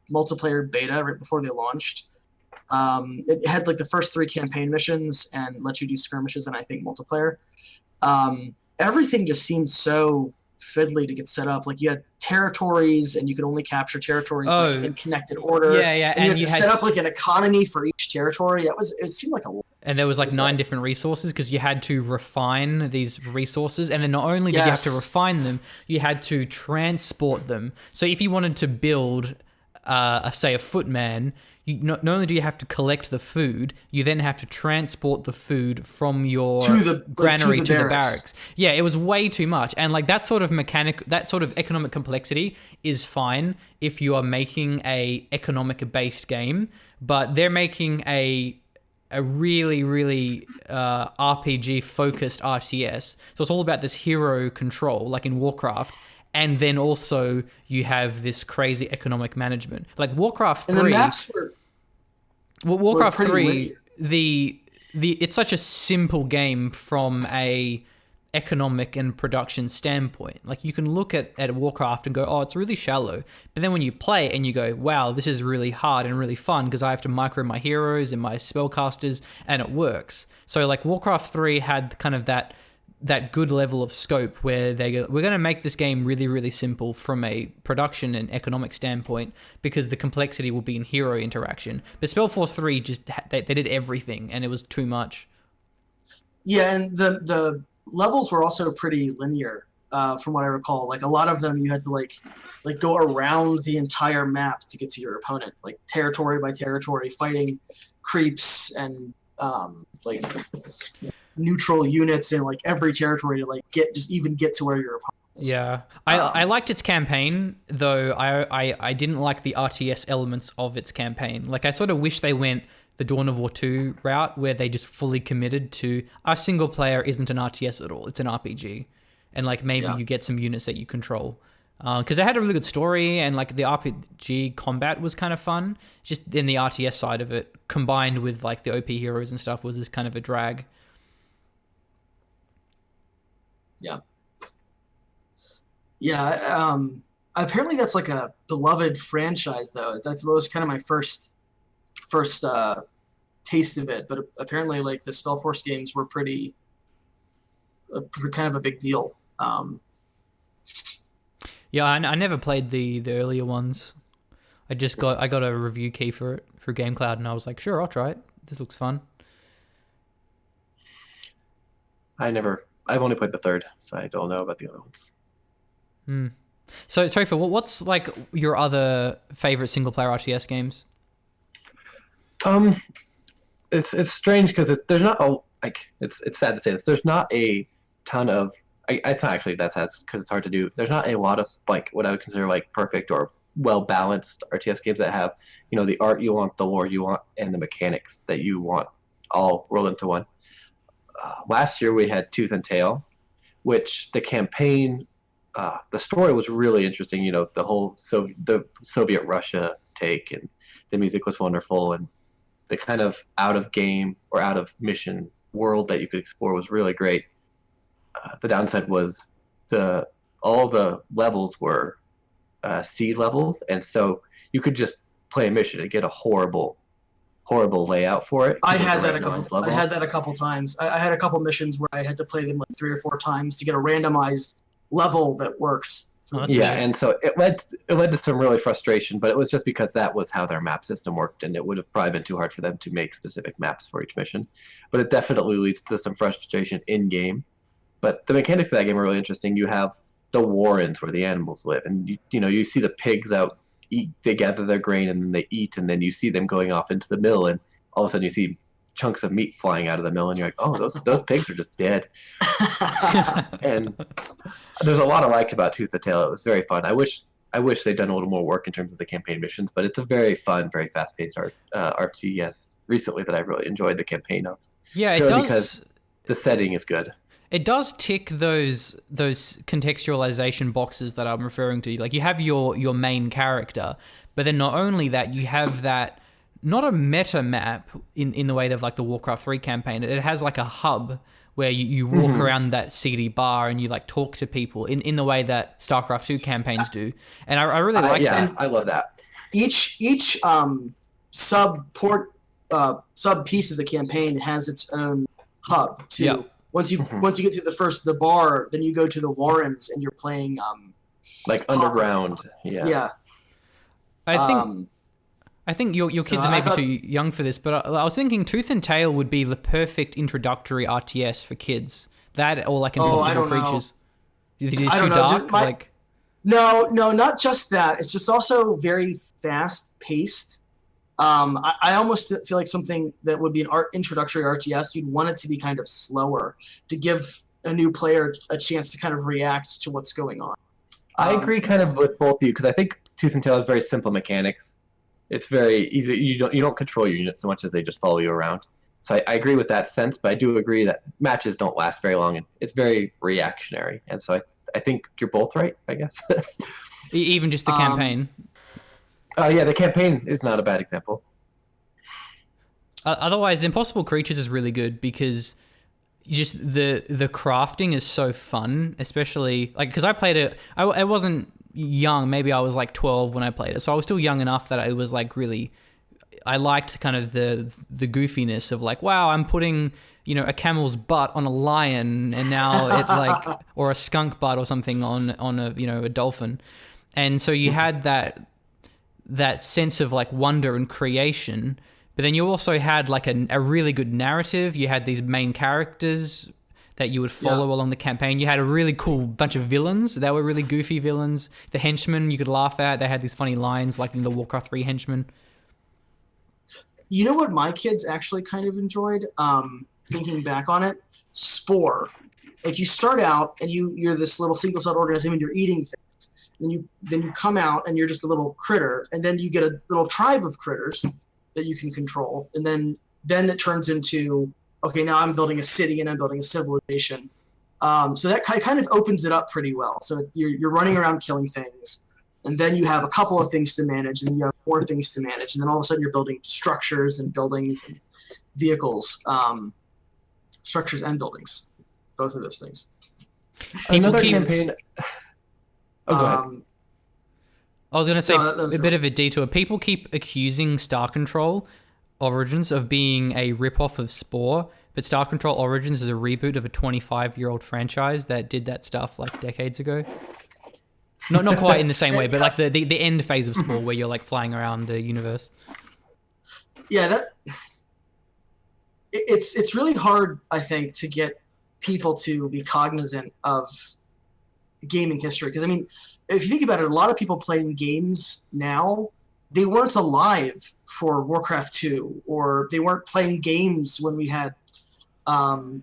Speaker 3: multiplayer beta right before they launched. It had like the first 3 campaign missions and let you do skirmishes and I think multiplayer. Everything just seemed so fiddly to get set up. Like, you had territories and you could only capture territories in connected order.
Speaker 2: Yeah.
Speaker 3: And you had to set up like an economy for each territory. It seemed like a lot.
Speaker 2: And there was like
Speaker 3: What's
Speaker 2: 9
Speaker 3: that?
Speaker 2: different resources because you had to refine these resources. And then not only did you have to
Speaker 3: Yes.
Speaker 2: refine them, you had to transport them. So if you wanted to build, say, a footman, not only do you have to collect the food, you then have to transport the food from your granary to the barracks. Yeah, it was way too much. And like that sort of economic complexity is fine if you are making a economic-based game, but they're making a really, really RPG-focused RTS. So it's all about this hero control, like in Warcraft. And then also you have this crazy economic management. Like Warcraft 3...
Speaker 3: And the maps were...
Speaker 2: Warcraft
Speaker 3: pretty
Speaker 2: 3,
Speaker 3: linear.
Speaker 2: it's such a simple game from a economic and production standpoint. Like you can look at Warcraft and go, oh, it's really shallow. But then when you play it and you go, wow, this is really hard and really fun because I have to micro my heroes and my spellcasters and it works. So like Warcraft 3 had kind of that good level of scope where they go, we're going to make this game really, really simple from a production and economic standpoint because the complexity will be in hero interaction. But Spellforce 3 just, they did everything and it was too much.
Speaker 3: Yeah, and the levels were also pretty linear, from what I recall. Like a lot of them, you had to like go around the entire map to get to your opponent, like territory by territory, fighting creeps and like neutral units in like every territory to like get to where your opponent is.
Speaker 2: Yeah, I liked its campaign, though I didn't like the RTS elements of its campaign. Like I sort of wish they went the Dawn of War 2 route where they just fully committed to our single player isn't an RTS at all, it's an RPG. And like maybe you get some units that you control. Because it had a really good story and like the RPG combat was kind of fun. Just in the RTS side of it, combined with like the OP heroes and stuff, was this kind of a drag.
Speaker 3: Yeah. Yeah. Apparently that's like a beloved franchise though. That was kind of my first taste of it. But apparently like the Spellforce games were kind of a big deal.
Speaker 2: Yeah, I never played the earlier ones. I got a review key for it for GameCloud and I was like, sure, I'll try it. This looks fun.
Speaker 4: I've only played the third, so I don't know about the other ones.
Speaker 2: So, Topher, what's like your other favorite single-player RTS games?
Speaker 4: It's strange because there's not it's sad to say this. There's not a ton of it's not actually that sad because it's hard to do. There's not a lot of like what I would consider like perfect or well balanced RTS games that have the art you want, the lore you want, and the mechanics that you want all rolled into one. Last year we had Tooth and Tail, which the campaign, the story was really interesting. The whole the Soviet Russia take, and the music was wonderful, and the kind of out of game or out of mission world that you could explore was really great. The downside was all the levels were seed levels, and so you could just play a mission and get a horrible layout for it.
Speaker 3: I had that a couple times. I had a couple missions where I had to play them like 3 or 4 times to get a randomized level that worked.
Speaker 4: And so it led to some really frustration, but it was just because that was how their map system worked, and it would have probably been too hard for them to make specific maps for each mission. But it definitely leads to some frustration in game. But the mechanics of that game are really interesting. You have the warrens where the animals live, and you see the pigs out eat. They gather their grain and then they eat, and then you see them going off into the mill, and all of a sudden you see chunks of meat flying out of the mill, and you're like, oh, those pigs are just dead. And there's a lot I like about Tooth and Tail. It was very fun. I wish they'd done a little more work in terms of the campaign missions, but it's a very fun, very fast-paced RTS recently that I really enjoyed the campaign of.
Speaker 2: Yeah, it does,
Speaker 4: because the setting is good.
Speaker 2: It does tick those contextualization boxes that I'm referring to. Like you have your main character, but then not only that, you have that not a meta map in the way of like the Warcraft 3 campaign. It has like a hub where you walk around that seedy bar and you like talk to people in the way that Starcraft 2 campaigns do. And I really like that.
Speaker 4: I love that.
Speaker 3: Each sub piece of the campaign has its own hub too.
Speaker 2: Yep.
Speaker 3: Once you get through the bar, then you go to the Warrens and you're playing
Speaker 4: like underground. Yeah.
Speaker 3: Yeah.
Speaker 2: I think I think your
Speaker 3: So
Speaker 2: kids are
Speaker 3: I
Speaker 2: maybe
Speaker 3: thought-
Speaker 2: too young for this, but I was thinking Tooth and Tail would be the perfect introductory RTS for kids. That or like
Speaker 3: I
Speaker 2: Impossible
Speaker 3: don't know.
Speaker 2: Creatures. Is it
Speaker 3: I
Speaker 2: too
Speaker 3: don't know.
Speaker 2: dark? Like,
Speaker 3: No, not just that. It's just also very fast paced. I almost feel like something that would be an introductory RTS, you'd want it to be kind of slower to give a new player a chance to kind of react to what's going on.
Speaker 4: I agree kind of with both of you because I think Tooth and Tail has very simple mechanics. It's very easy. You don't control your units so much as they just follow you around. So I agree with that sense, but I do agree that matches don't last very long and it's very reactionary. And so I think you're both right, I guess.
Speaker 2: even just the campaign.
Speaker 4: Yeah, the campaign is not a bad example.
Speaker 2: Otherwise, Impossible Creatures is really good because just the crafting is so fun, especially like because I played it. I wasn't young. Maybe I was like 12 when I played it, so I was still young enough that it was like really. I liked kind of the goofiness of like, wow, I'm putting a camel's butt on a lion, and now it like or a skunk butt or something on a a dolphin, and so you had that sense of like wonder and creation. But then you also had like a really good narrative. You had these main characters that you would follow along the campaign. You had a really cool bunch of villains that were really goofy villains. The henchmen you could laugh at. They had these funny lines like in the Warcraft 3 henchmen.
Speaker 3: You know what my kids actually kind of enjoyed? Thinking back on it, Spore. Like you start out and you're this little single-celled organism and you're eating things. Then you come out and you're just a little critter, and then you get a little tribe of critters that you can control, and then it turns into, okay, now I'm building a city and I'm building a civilization. So that kind of opens it up pretty well. So you're running around killing things, and then you have a couple of things to manage, and then you have more things to manage, and then all of a sudden you're building structures and buildings and vehicles, structures and buildings, both of those things.
Speaker 4: Another campaign. Oh, go ahead.
Speaker 2: I was going to say
Speaker 3: No,
Speaker 2: a bit of a detour. People keep accusing Star Control Origins of being a ripoff of Spore, but Star Control Origins is a reboot of a 25-year-old franchise that did that stuff like decades ago. Not quite in the same way, but like the end phase of Spore where you're like flying around the universe.
Speaker 3: Yeah, it's really hard, I think, to get people to be cognizant of gaming history. Because I mean, if you think about it, a lot of people playing games now, they weren't alive for Warcraft 2, or they weren't playing games when we had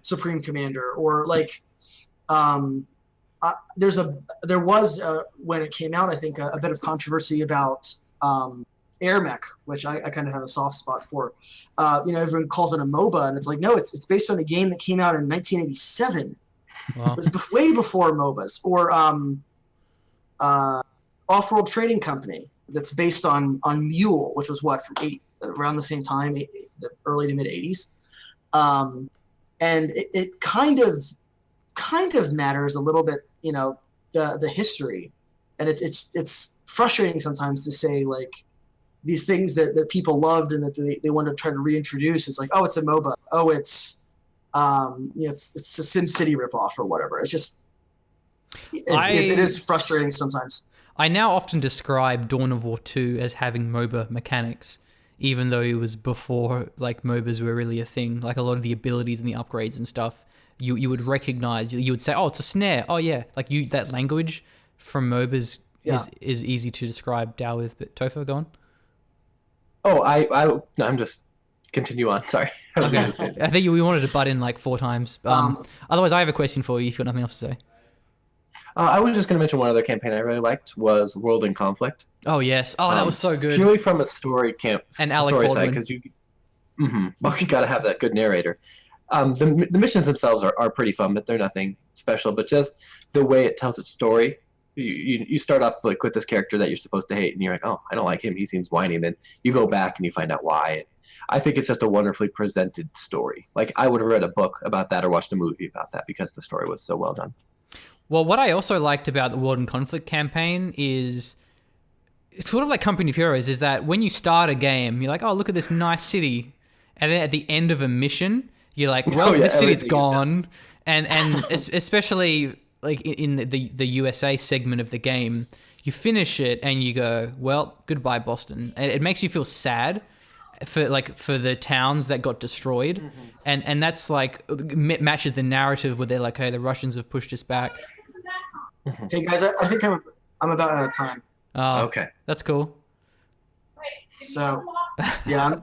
Speaker 3: Supreme Commander, or like there was when it came out, I think a bit of controversy about Air Mech, which I kind of have a soft spot for. Everyone calls it a MOBA, and it's like, no, it's based on a game that came out in 1987.
Speaker 2: Wow.
Speaker 3: It was way before MOBAs. Or Off-World Trading Company, that's based on Mule, which was around the same time, the early to mid 80s. And it kind of matters a little bit, the history, and it's frustrating sometimes to say like these things that people loved and that they want to try to reintroduce. It's like, oh, it's a MOBA. Oh, it's it's a SimCity ripoff or whatever. It's just it is frustrating sometimes.
Speaker 2: I now often describe Dawn of War 2 as having MOBA mechanics, even though it was before like MOBAs were really a thing. Like a lot of the abilities and the upgrades and stuff, you would recognize. You would say, oh, it's a snare. Oh yeah, like that language from MOBAs is easy to describe DAO with. But Topher, go on.
Speaker 4: Oh, I'm just continue on. Sorry.
Speaker 2: Okay. I think we wanted to butt in like 4 times. Otherwise, I have a question for you if you've got nothing else to say.
Speaker 4: I was just going to mention one other campaign I really liked was World in Conflict.
Speaker 2: Oh yes. Oh, that was so good.
Speaker 4: Purely from a story
Speaker 2: And Alec
Speaker 4: story
Speaker 2: Baldwin.
Speaker 4: side, because you got to have that good narrator. The missions themselves are pretty fun, but they're nothing special. But just the way it tells its story, you start off like with this character that you're supposed to hate, and you're like, oh, I don't like him. He seems whiny. And then you go back and you find out why. I think it's just a wonderfully presented story. Like I would have read a book about that or watched a movie about that because the story was so well done.
Speaker 2: Well, what I also liked about the World in Conflict campaign is it's sort of like Company of Heroes, is that when you start a game, you're like, oh, look at this nice city. And then at the end of a mission, you're like, well, this city's gone. And especially like in the USA segment of the game, you finish it and you go, well, goodbye, Boston. And it makes you feel sad for the towns that got destroyed, and that's like matches the narrative where they're like, hey, the Russians have pushed us back.
Speaker 3: Hey guys, I think I'm about out of time.
Speaker 2: Oh,
Speaker 4: Okay.
Speaker 2: that's cool.
Speaker 3: So, yeah.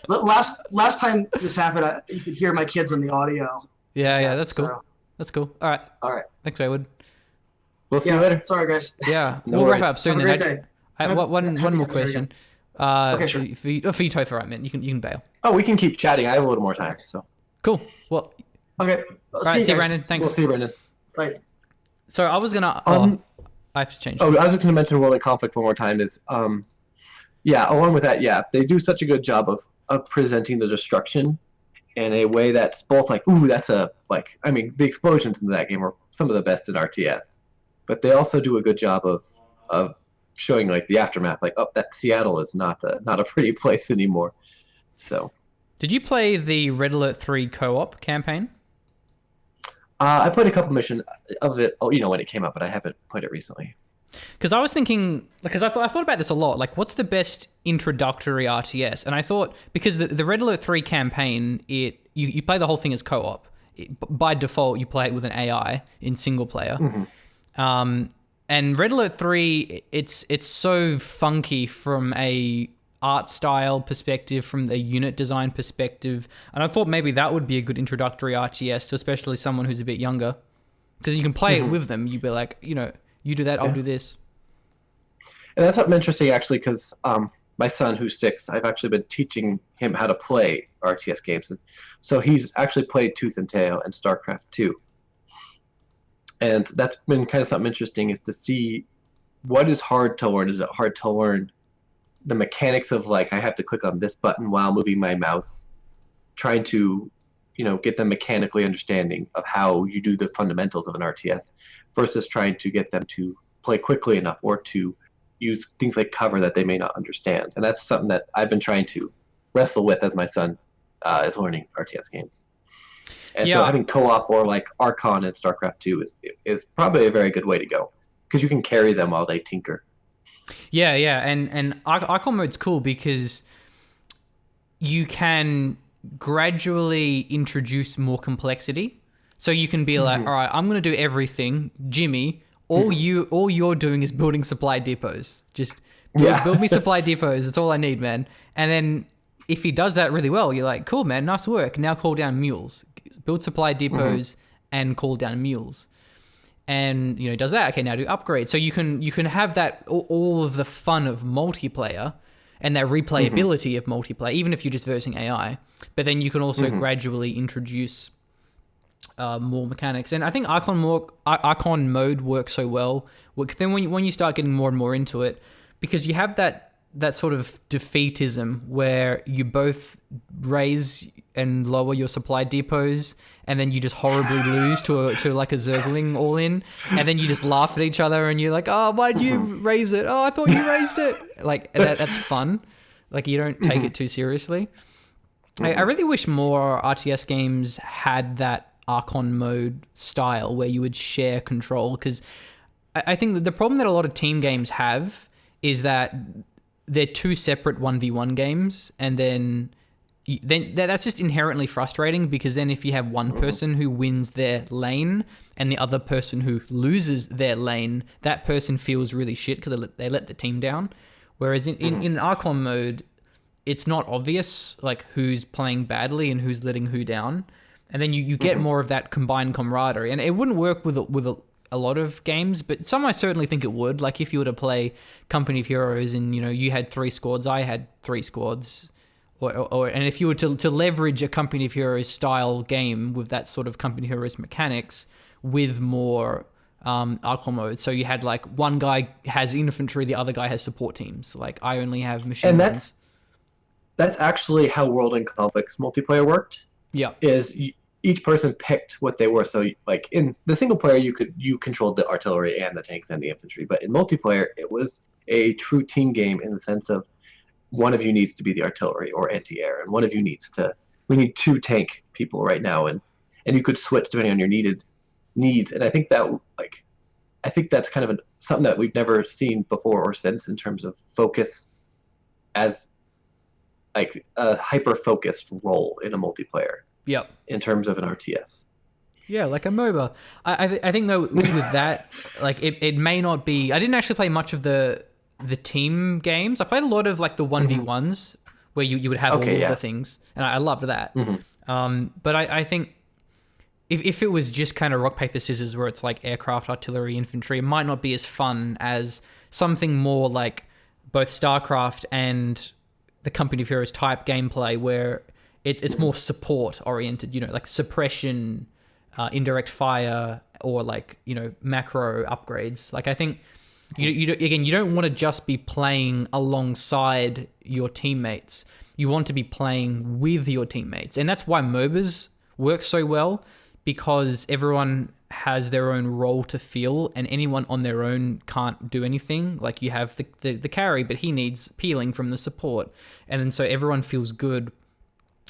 Speaker 3: Last time this happened, you could hear my kids on the audio.
Speaker 2: Yeah, that's cool.
Speaker 3: So,
Speaker 2: That's cool. All right. Thanks, Wayward.
Speaker 4: We'll see you later.
Speaker 3: Sorry, guys.
Speaker 2: Yeah,
Speaker 4: No
Speaker 2: we'll
Speaker 4: worries.
Speaker 2: wrap up soon.
Speaker 3: Have a
Speaker 2: Then.
Speaker 3: great day.
Speaker 2: One more question.
Speaker 3: Okay, sure.
Speaker 2: For you, Topher, right, man? You can bail.
Speaker 4: Oh, we can keep chatting. I have a little more time. So.
Speaker 2: Cool. Well,
Speaker 3: Okay.
Speaker 2: all right. See you,
Speaker 3: guys.
Speaker 2: Brandon. Thanks.
Speaker 4: We'll see you, Brendan.
Speaker 3: Bye.
Speaker 2: So I was gonna. I have to change.
Speaker 4: Oh, I was just going to mention World of Conflict one more time. Along with that, they do such a good job of presenting the destruction in a way that's both like, ooh, that's the explosions in that game are some of the best in RTS, but they also do a good job of showing like the aftermath, like, oh, that Seattle is not a pretty place anymore. So.
Speaker 2: Did you play the Red Alert 3 co-op campaign?
Speaker 4: I played a couple missions of it, when it came out, but I haven't played it recently.
Speaker 2: Because I was thinking, because I thought about this a lot, like, what's the best introductory RTS? And I thought, because the Red Alert 3 campaign, you play the whole thing as co-op. By default, you play it with an AI in single player. And Red Alert 3, it's so funky from a art style perspective, from the unit design perspective, and I thought maybe that would be a good introductory RTS to especially someone who's a bit younger, because you can play it with them. You'd be like, you do that, I'll do this.
Speaker 4: And that's something interesting, actually, because my son, who's 6, I've actually been teaching him how to play RTS games. So he's actually played Tooth and Tail and Starcraft 2. And that's been kind of something interesting, is to see what is hard to learn. Is it hard to learn the mechanics of, like, I have to click on this button while moving my mouse, trying to, get them mechanically understanding of how you do the fundamentals of an RTS, versus trying to get them to play quickly enough or to use things like cover that they may not understand. And that's something that I've been trying to wrestle with as my son is learning RTS games. And so having co-op or like Archon and StarCraft 2 is probably a very good way to go, because you can carry them while they tinker.
Speaker 2: Yeah, and Icon mode's cool because you can gradually introduce more complexity. So you can be like, all right, I'm going to do everything. Jimmy, all you're doing is building supply depots. Just build me supply depots. That's all I need, man. And then if he does that really well, you're like, cool, man, nice work. Now call down mules. Build supply depots and call down mules. And he does that. Okay, now do upgrades. So you can have that all of the fun of multiplayer and that replayability of multiplayer, even if you're just versing AI. But then you can also gradually introduce more mechanics. And I think Icon mode works so well. Then when you start getting more and more into it, because you have that sort of defeatism where you both raise and lower your supply depots, and then you just horribly lose to like a Zergling all in, and then you just laugh at each other, and you're like, oh, why'd you raise it? Oh, I thought you raised it. Like that's fun. Like you don't take it too seriously. I really wish more RTS games had that Archon mode style where you would share control, because I think that the problem that a lot of team games have is that they're two separate 1v1 games, and then that's just inherently frustrating, because then if you have one person who wins their lane and the other person who loses their lane, that person feels really shit because they let the team down. Whereas in Archon mode, it's not obvious like who's playing badly and who's letting who down, and then you get more of that combined camaraderie. And it wouldn't work with a lot of games, but some I certainly think it would. Like if you were to play Company of Heroes and you had 3 squads, I had 3 squads, and if you were to leverage a Company of Heroes style game with that sort of Company of Heroes mechanics with more Archon mode, so you had like one guy has infantry, the other guy has support teams. Like I only have machine guns.
Speaker 4: That's actually how World in Conflicts multiplayer worked. Yeah, each person picked what they were. So like in the single player, you controlled the artillery and the tanks and the infantry, but in multiplayer, it was a true team game in the sense of one of you needs to be the artillery or anti-air, and one of you we need 2 tank people right now, and you could switch depending on your needs. And I think that like I think that's kind of something that we've never seen before or since in terms of focus as like a hyper-focused role in a multiplayer.
Speaker 2: Yep.
Speaker 4: In terms of an RTS.
Speaker 2: Yeah, like a MOBA. I think though with that, like it may not be. I didn't actually play much of the team games. I played a lot of like the 1v1s where you would have all of the things, and I loved that. But I think if it was just kind of rock paper scissors where it's like aircraft, artillery, infantry, it might not be as fun as something more like both Starcraft and the Company of Heroes type gameplay where it's more support oriented, you know, like suppression, indirect fire, or like, you know, macro upgrades. Like I think you don't want to just be playing alongside your teammates. You want to be playing with your teammates, and that's why MOBAs work so well, because everyone has their own role to fill, and anyone on their own can't do anything. Like you have the carry, but he needs peeling from the support, and then so everyone feels good.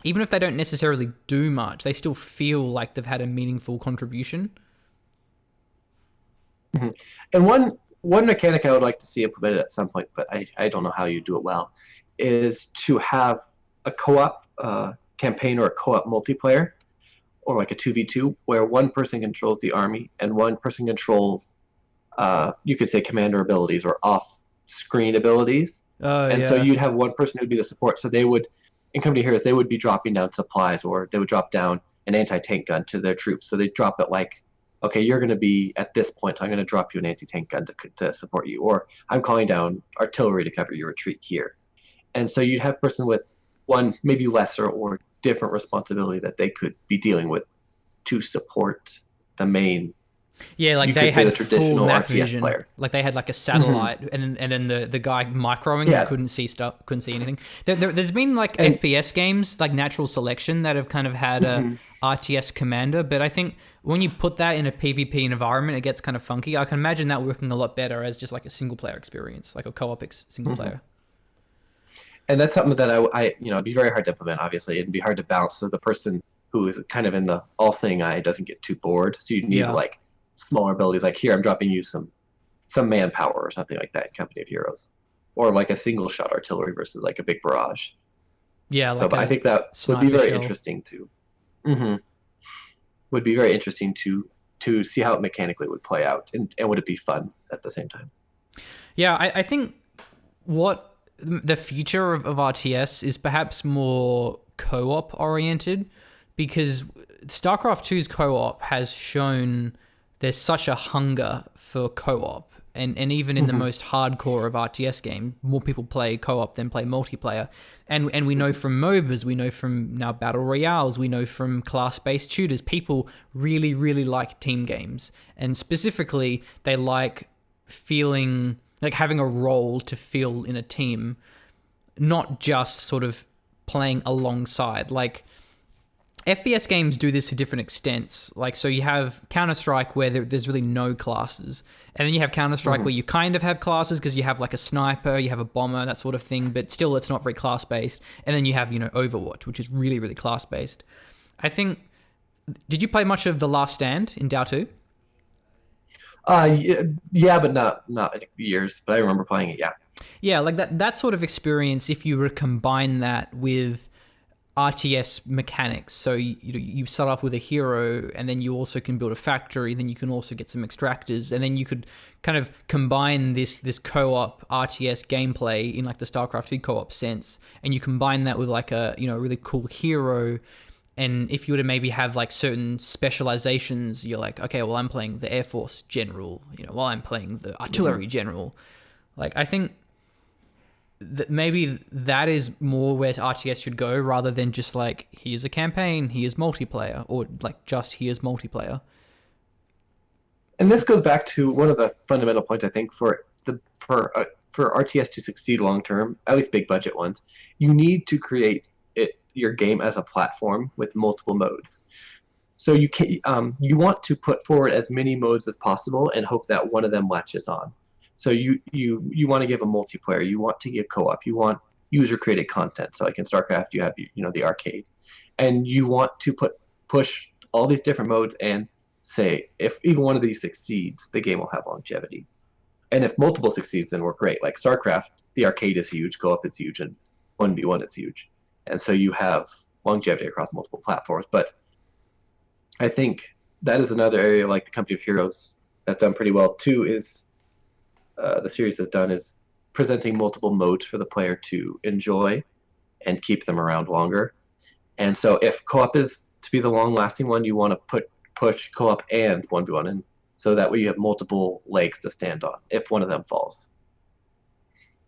Speaker 2: Even if they don't necessarily do much, they still feel like they've had a meaningful contribution.
Speaker 4: And one mechanic I would like to see implemented at some point, but I don't know how you do it well, is to have a co-op campaign or a co-op multiplayer, or like a 2v2, where one person controls the army and one person controls, you could say, commander abilities or off-screen abilities. So you'd have one person who would be the support. So they would, in Company of Heroes, they would be dropping down supplies, or they would drop down an anti-tank gun to their troops. So they drop it like, okay, you're going to be at this point, so I'm going to drop you an anti-tank gun to support you, or I'm calling down artillery to cover your retreat here. And so you'd have a person with one maybe lesser or different responsibility that they could be dealing with to support the main.
Speaker 2: Yeah, like they had full map vision.
Speaker 4: Player.
Speaker 2: Like they had like a satellite, and then the guy microing couldn't see stuff, couldn't see anything. There's been like FPS games like Natural Selection that have kind of had a RTS commander, but I think when you put that in a PvP environment, it gets kind of funky. I can imagine that working a lot better as just like a single player experience, like a co-op single player.
Speaker 4: And that's something that I it'd be very hard to implement. Obviously, it'd be hard to balance, so the person who is kind of in the all-seeing eye doesn't get too bored. So you need like smaller abilities, like here I'm dropping you some manpower or something like that in Company of Heroes, or like a single shot artillery versus like a big barrage.
Speaker 2: Yeah,
Speaker 4: so I think that would be very interesting to. Would be very interesting to see how it mechanically would play out, and would it be fun at the same time.
Speaker 2: Yeah, I think what the future of RTS is perhaps more co-op oriented, because StarCraft 2's co-op has shown there's such a hunger for co-op, and even in the most hardcore of RTS games, more people play co-op than play multiplayer. And we know from MOBAs, we know from now Battle Royales, we know from class-based shooters, people really, really like team games. And specifically, they like feeling, like having a role to fill in a team, not just sort of playing alongside. Like, FPS games do this to different extents. Like, so you have Counter-Strike where there's really no classes. And then you have Counter-Strike where you kind of have classes because you have like a sniper, you have a bomber, that sort of thing, but still it's not very class-based. And then you have, Overwatch, which is really, really class-based. I think, did you play much of The Last Stand in DAO 2?
Speaker 4: Yeah, but not in years, but I remember playing it, yeah.
Speaker 2: Yeah, like that sort of experience, if you were to combine that with RTS mechanics. So you start off with a hero, and then you also can build a factory, then you can also get some extractors, and then you could kind of combine this co-op RTS gameplay in like the StarCraft 2 co-op sense, and you combine that with like a really cool hero. And if you were to maybe have like certain specializations, you're like, okay, well, I'm playing the Air Force General, while I'm playing the Artillery General. Like, I think that maybe that is more where RTS should go, rather than just like, here's a campaign, here's multiplayer, or like just here's multiplayer.
Speaker 4: And this goes back to one of the fundamental points, I think, for RTS to succeed long term, at least big budget ones, you need to create your game as a platform with multiple modes. So you want to put forward as many modes as possible and hope that one of them latches on. So you want to give a multiplayer, you want to give co-op, you want user-created content. So like in StarCraft, you have the arcade, and you want to push all these different modes and say if even one of these succeeds, the game will have longevity. And if multiple succeeds, then we're great. Like StarCraft, the arcade is huge, co-op is huge, and 1v1 is huge. And so you have longevity across multiple platforms. But I think that is another area like the Company of Heroes that's done pretty well too, is the series has done is presenting multiple modes for the player to enjoy and keep them around longer. And so if co-op is to be the long-lasting one, you want to push co-op and 1v1 in, so that way you have multiple legs to stand on if one of them falls.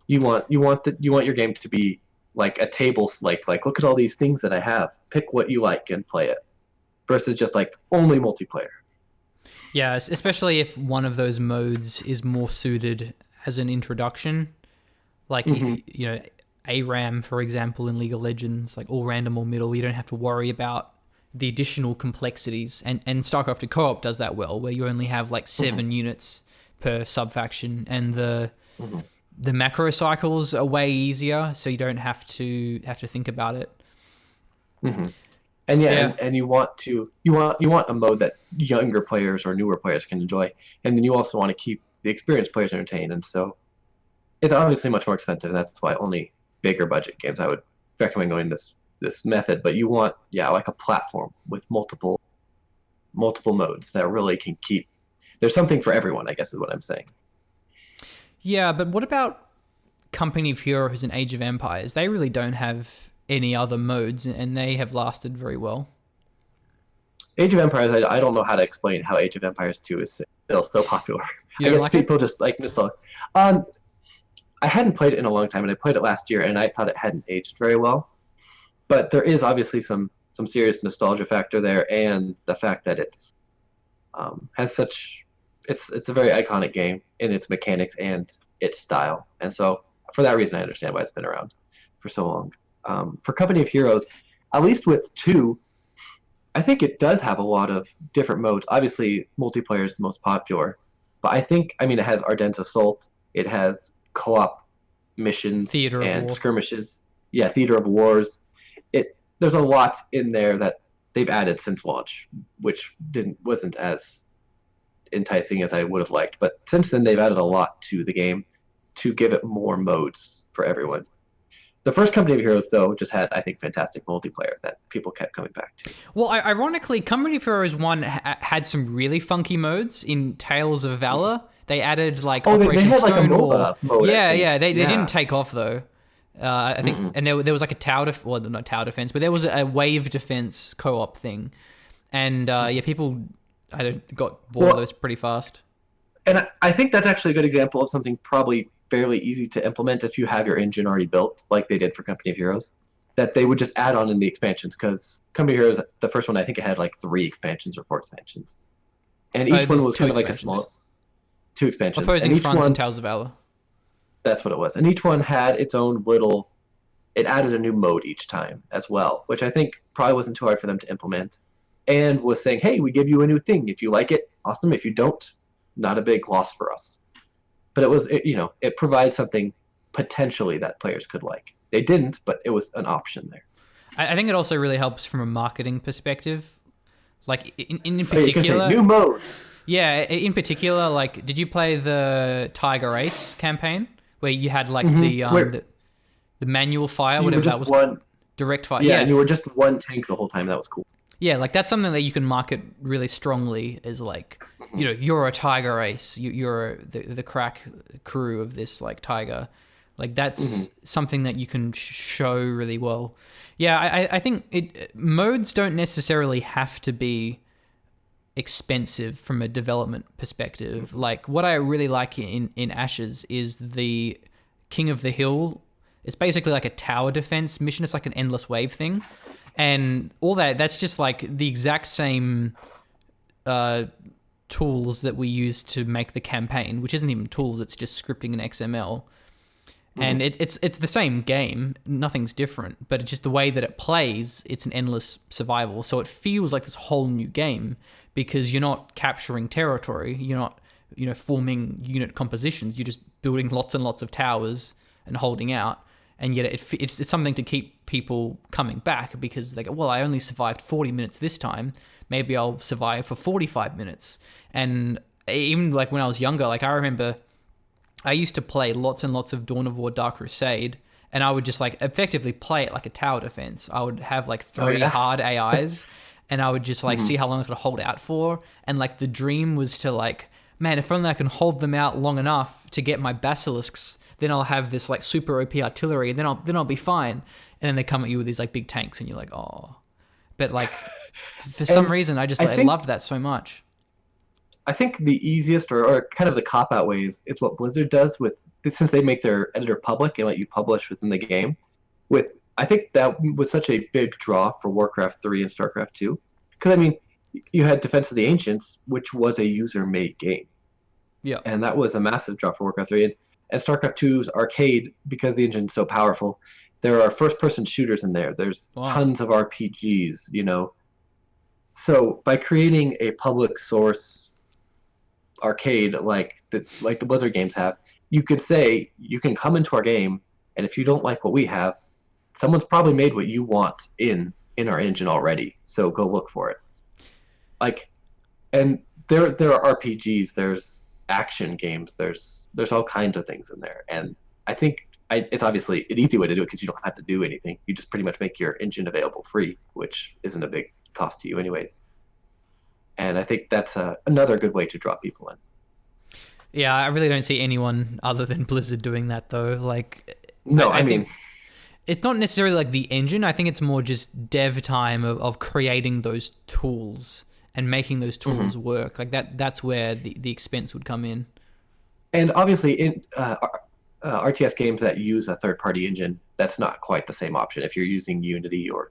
Speaker 4: You want your game to be like a table, like look at all these things that I have, pick what you like and play it, versus just like only multiplayer.
Speaker 2: Yeah, especially if one of those modes is more suited as an introduction. Like if you know, ARAM, for example, in League of Legends, like all random or middle, you don't have to worry about the additional complexities. And StarCraft Co-op does that well, where you only have like 7 units per sub-faction, and the macro cycles are way easier, so you don't have to think about it.
Speaker 4: And and you want a mode that younger players or newer players can enjoy, and then you also want to keep the experienced players entertained. And so it's obviously much more expensive, and that's why only bigger budget games I would recommend going this method. But you want like a platform with multiple modes that really can keep. There's something for everyone, I guess is what I'm saying.
Speaker 2: Yeah, but what about Company of Heroes and Age of Empires? They really don't have any other modes, and they have lasted very well.
Speaker 4: Age of Empires, I don't know how to explain how Age of Empires 2 is still so popular.
Speaker 2: You don't
Speaker 4: I guess
Speaker 2: like
Speaker 4: people just like nostalgia. I hadn't played it in a long time, and I played it last year, and I thought it hadn't aged very well. But there is obviously some serious nostalgia factor there, and the fact that it's has such it's a very iconic game in its mechanics and its style, and so for that reason, I understand why it's been around for so long. For Company of Heroes, at least with 2, I think it does have a lot of different modes. Obviously, multiplayer is the most popular, but it has Ardennes Assault, it has co-op missions and skirmishes. Yeah, Theater of Wars. There's a lot in there that they've added since launch, which wasn't as enticing as I would have liked. But since then, they've added a lot to the game to give it more modes for everyone. The first Company of Heroes, though, just had, I think, fantastic multiplayer that people kept coming back to.
Speaker 2: Well, ironically, Company of Heroes 1 had some really funky modes. In Tales of Valor, they added like Operation Stonewall.
Speaker 4: Mode,
Speaker 2: They didn't take off though. I think, and there was like a not tower defense, but there was a wave defense co-op thing, and people got bored of those pretty fast.
Speaker 4: And I think that's actually a good example of something probably fairly easy to implement if you have your engine already built, like they did for Company of Heroes, that they would just add on in the expansions, because Company of Heroes, the first one, I think it had like 3 expansions or 4 expansions. And each one was kind of like a small... 2 expansions.
Speaker 2: Opposing Fronts and Tales of Valor.
Speaker 4: That's what it was. And each one had its own little... It added a new mode each time as well, which I think probably wasn't too hard for them to implement. And was saying, hey, we give you a new thing. If you like it, awesome. If you don't, not a big loss for us. But it provides something potentially that players could like. They didn't, but it was an option there.
Speaker 2: I think it also really helps from a marketing perspective. Like in particular,
Speaker 4: new mode.
Speaker 2: Yeah, in particular, like, did you play the Tiger Ace campaign where you had like the manual fire, whatever that was, direct fire?
Speaker 4: Yeah, and you were just one tank the whole time. That was cool.
Speaker 2: Yeah, like that's something that you can market really strongly as like, you're a Tiger Ace, you're the crack crew of this like Tiger. Like that's something that you can show really well. Yeah, I think modes don't necessarily have to be expensive from a development perspective. Like what I really like in Ashes is the King of the Hill. It's basically like a tower defense mission. It's like an endless wave thing. And all that's just like the exact same tools that we use to make the campaign, which isn't even tools, it's just scripting in XML. And it's the same game, nothing's different, but it's just the way that it plays, it's an endless survival. So it feels like this whole new game because you're not capturing territory, you're not forming unit compositions, you're just building lots and lots of towers and holding out. And yet it's something to keep people coming back because they go, well, I only survived 40 minutes this time, maybe I'll survive for 45 minutes. And even like when I was younger, like I remember I used to play lots and lots of Dawn of War Dark Crusade, and I would just like effectively play it like a tower defense. I would have like 3 hard AIs, and I would just like see how long I could hold out for. And like the dream was to like, man, if only I can hold them out long enough to get my basilisks, then I'll have this like super OP artillery, and then I'll be fine. And then they come at you with these like big tanks, and you're like, oh. But like for some reason, I loved that so much.
Speaker 4: I think the easiest or kind of the cop-out ways is what Blizzard does with, since they make their editor public and let you publish within the game. I think that was such a big draw for Warcraft 3 and Starcraft 2. Because, I mean, you had Defense of the Ancients, which was a user-made game.
Speaker 2: Yeah.
Speaker 4: And that was a massive draw for Warcraft 3. And StarCraft 2's arcade, because the engine's so powerful, there are first-person shooters in there. There's tons of RPGs, you know. So by creating a public source arcade like the Blizzard games have, you could say you can come into our game, and if you don't like what we have, someone's probably made what you want in our engine already. So go look for it. Like, and there are RPGs, there's action games, there's all kinds of things in there, and I think it's obviously an easy way to do it because you don't have to do anything. You just pretty much make your engine available free, which isn't a big cost to you anyways. And I think that's another good way to draw people in.
Speaker 2: Yeah, I really don't see anyone other than Blizzard doing that, though. Like,
Speaker 4: no,
Speaker 2: I mean, it's not necessarily like the engine. I think it's more just dev time of creating those tools and making those tools work. Like that's where the expense would come in.
Speaker 4: And obviously, in RTS games that use a third-party engine, that's not quite the same option. If you're using Unity or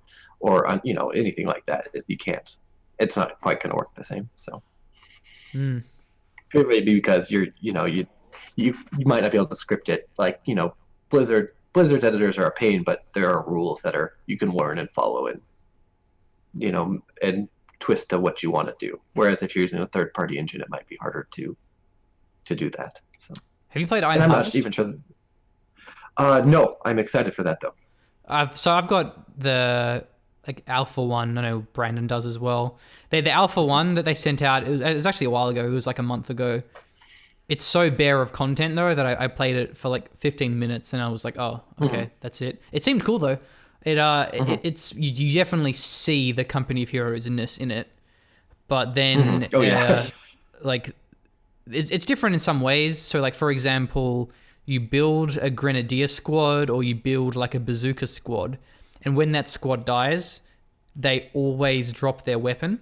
Speaker 4: you know, anything like that, you can't. It's not quite going to work the same. So maybe because you might not be able to script it. Like, you know, Blizzard's editors are a pain, but there are rules that you can learn and follow and, you know, and twist to what you want to do. Whereas if you're using a third-party engine, it might be harder to do that. So
Speaker 2: have you played Iron
Speaker 4: and I'm
Speaker 2: Harvest?
Speaker 4: not even sure. No, I'm excited for that though.
Speaker 2: So I've got the like alpha one. I know Brandon does as well. The alpha one that they sent out, it was actually a while ago. It was like a month ago. It's so bare of content though that I played it for like 15 minutes and I was like, oh, okay, that's it. It seemed cool though. It's you definitely see the Company of Heroes-ness in it, but then like it's different in some ways. So like for example, you build a grenadier squad or you build like a bazooka squad, and when that squad dies, they always drop their weapon.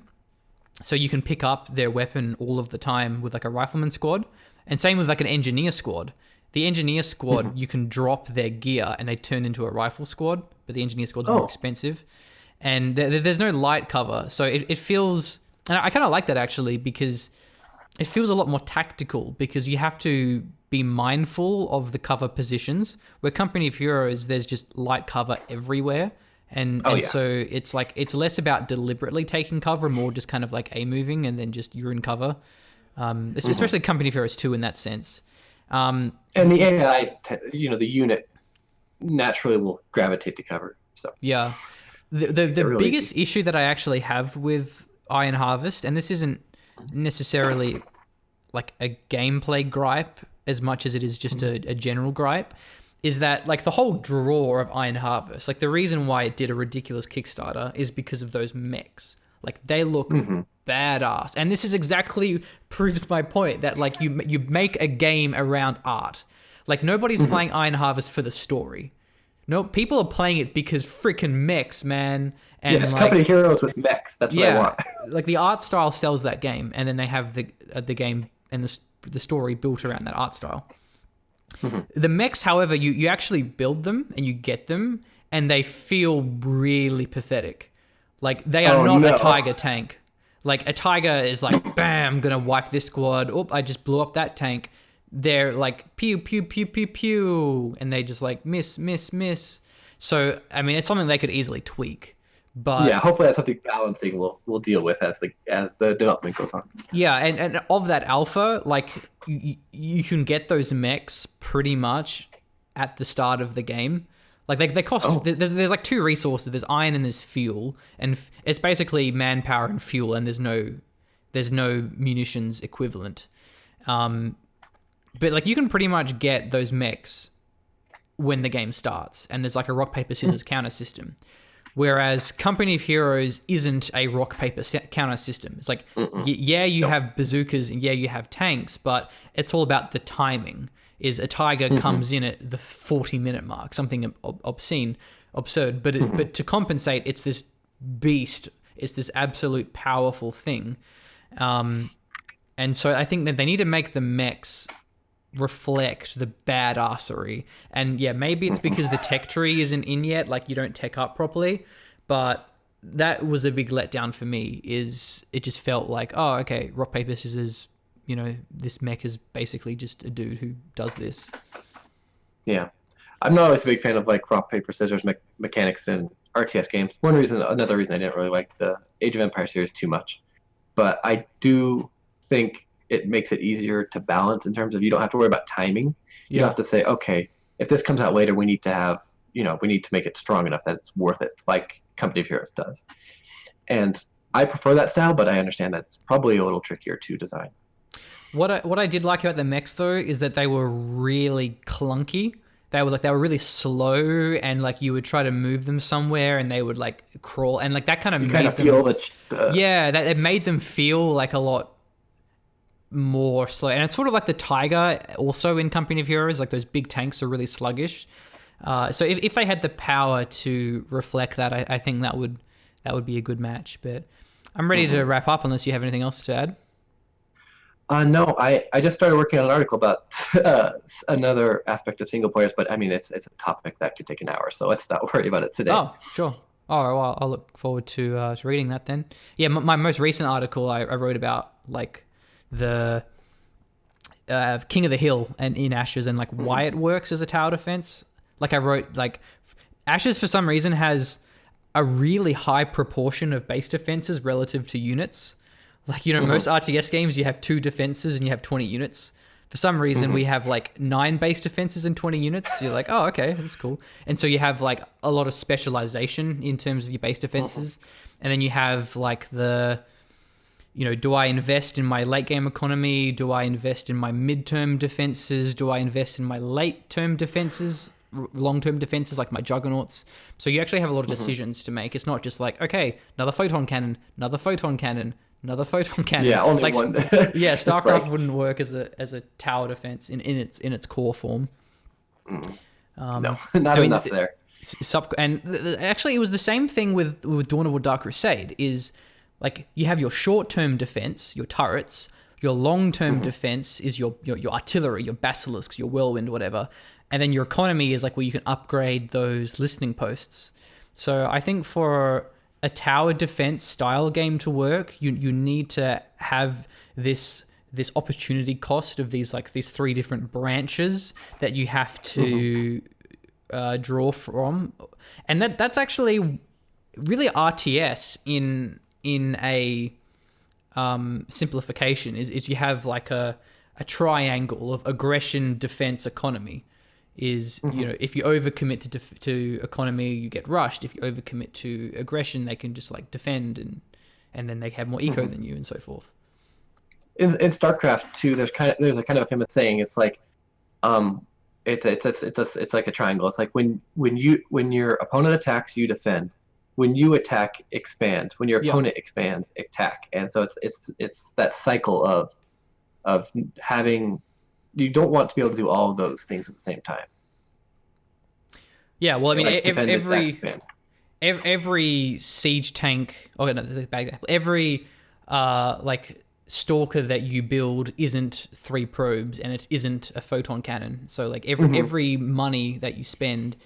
Speaker 2: So you can pick up their weapon all of the time with like a rifleman squad, and same with like an engineer squad. The engineer squad, you can drop their gear and they turn into a rifle squad, but the engineer squad's more expensive. And there's no light cover. So it feels, and I kind of like that actually, because it feels a lot more tactical because you have to be mindful of the cover positions. Where Company of Heroes, there's just light cover everywhere. And so it's like, it's less about deliberately taking cover, more just kind of like moving and then just you're in cover. Especially Company of Heroes 2 in that sense.
Speaker 4: And the AI, the unit naturally will gravitate to cover. So
Speaker 2: yeah, the
Speaker 4: really
Speaker 2: biggest issue that I actually have with Iron Harvest, and this isn't necessarily like a gameplay gripe as much as it is just a general gripe, is that like the whole draw of Iron Harvest, like the reason why it did a ridiculous Kickstarter is because of those mechs. Like they look badass, and this is exactly proves my point that like you make a game around art. Like nobody's playing Iron Harvest for the story. No, people are playing it because freaking mechs, man. And
Speaker 4: it's
Speaker 2: like,
Speaker 4: Company of Heroes with mechs. That's what I want.
Speaker 2: Like the art style sells that game, and then they have the game and the story built around that art style. The mechs, however, you actually build them and you get them, and they feel really pathetic. Like they are not a Tiger tank. Like a Tiger is like, bam, gonna wipe this squad. Oh, I just blew up that tank. They're like pew pew pew pew pew, and they just like miss. So I mean, it's something they could easily tweak. But
Speaker 4: yeah, hopefully that's something balancing we'll deal with as the development goes on.
Speaker 2: Yeah, and of that alpha, like you can get those mechs pretty much at the start of the game. Like they cost.
Speaker 4: Oh.
Speaker 2: There's like two resources. There's iron and there's fuel, and it's basically manpower and fuel, and there's no munitions equivalent. But like you can pretty much get those mechs when the game starts, and there's like a rock paper scissors counter system. Whereas Company of Heroes isn't a rock paper counter system. It's like you have bazookas and you have tanks, but it's all about the timing. Is a tiger comes in at the 40-minute mark, something absurd, but to compensate, it's this beast. It's this absolute powerful thing. And so I think that they need to make the mechs reflect the badassery. And yeah, maybe it's because the tech tree isn't in yet, like you don't tech up properly, but that was a big letdown for me. Is it just felt like, oh, okay, rock, paper, scissors, this mech is basically just a dude who does this.
Speaker 4: Yeah. I'm not always a big fan of like rock, paper, scissors mechanics in RTS games. Another reason I didn't really like the Age of Empires series too much. But I do think it makes it easier to balance in terms of you don't have to worry about timing. You don't have to say, okay, if this comes out later, we need to make it strong enough that it's worth it, like Company of Heroes does. And I prefer that style, but I understand that's probably a little trickier to design.
Speaker 2: What I did like about the mechs though is that they were really clunky. They were really slow, and like you would try to move them somewhere, and they would like crawl, and like that kind of made them feel that it made them feel like a lot more slow. And it's sort of like the tiger also in Company of Heroes. Like those big tanks are really sluggish. So if they had the power to reflect that, I think that would be a good match. But I'm ready to wrap up unless you have anything else to add.
Speaker 4: No, I just started working on an article about another aspect of single players, but I mean, it's a topic that could take an hour, so let's not worry about it today.
Speaker 2: Oh, sure. All right, well, I'll look forward to reading that then. Yeah, my most recent article I wrote about like the King of the Hill and in Ashes and like why it works as a tower defense. Like I wrote like Ashes for some reason has a really high proportion of base defenses relative to units. Like, most RTS games, you have 2 defenses and you have 20 units. For some reason, we have like 9 base defenses and 20 units. You're like, oh, okay, that's cool. And so you have like a lot of specialization in terms of your base defenses. And then you have like the, do I invest in my late game economy? Do I invest in my midterm defenses? Do I invest in my late term defenses? Long-term defenses like my juggernauts. So you actually have a lot of decisions to make. It's not just like, okay, another photon cannon, another photon cannon, another photon cannon.
Speaker 4: Yeah, only
Speaker 2: like,
Speaker 4: one.
Speaker 2: Yeah, Starcraft wouldn't work as a tower defense in its core form.
Speaker 4: No, not enough there.
Speaker 2: Actually, it was the same thing with Dawn of War Dark Crusade. Is like you have your short-term defense, your turrets. Your long-term defense is your artillery, your basilisks, your whirlwind, whatever. And then your economy is like where you can upgrade those listening posts. So I think for a tower defense style game to work, you need to have this opportunity cost of these 3 different branches that you have to draw from, and that's actually really RTS in a simplification. Is you have like a triangle of aggression, defense, economy. Is if you overcommit to economy, you get rushed. If you overcommit to aggression, they can just like defend and then they have more eco than you and so forth.
Speaker 4: In StarCraft too, there's a kind of a famous saying. It's like, it's like a triangle. It's like when your opponent attacks, you defend. When you attack, expand. When your opponent expands, attack. And so it's that cycle of having. You don't want to be able to do all of those things at the same time.
Speaker 2: Yeah, well, I mean, every siege tank. Oh no, that's a bad example. Every stalker that you build isn't 3 probes, and it isn't a photon cannon. So like every money that you spend,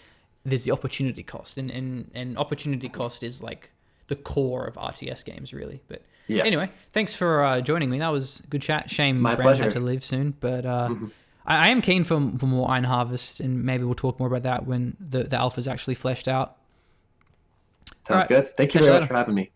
Speaker 2: there's the opportunity cost, and opportunity cost is like the core of RTS games, really. But anyway, thanks for joining me. That was a good chat. Shame Brandon had to leave soon, but I am keen for more Iron Harvest, and maybe we'll talk more about that when the alpha's actually fleshed out.
Speaker 4: Sounds good. Thank you very much for having me.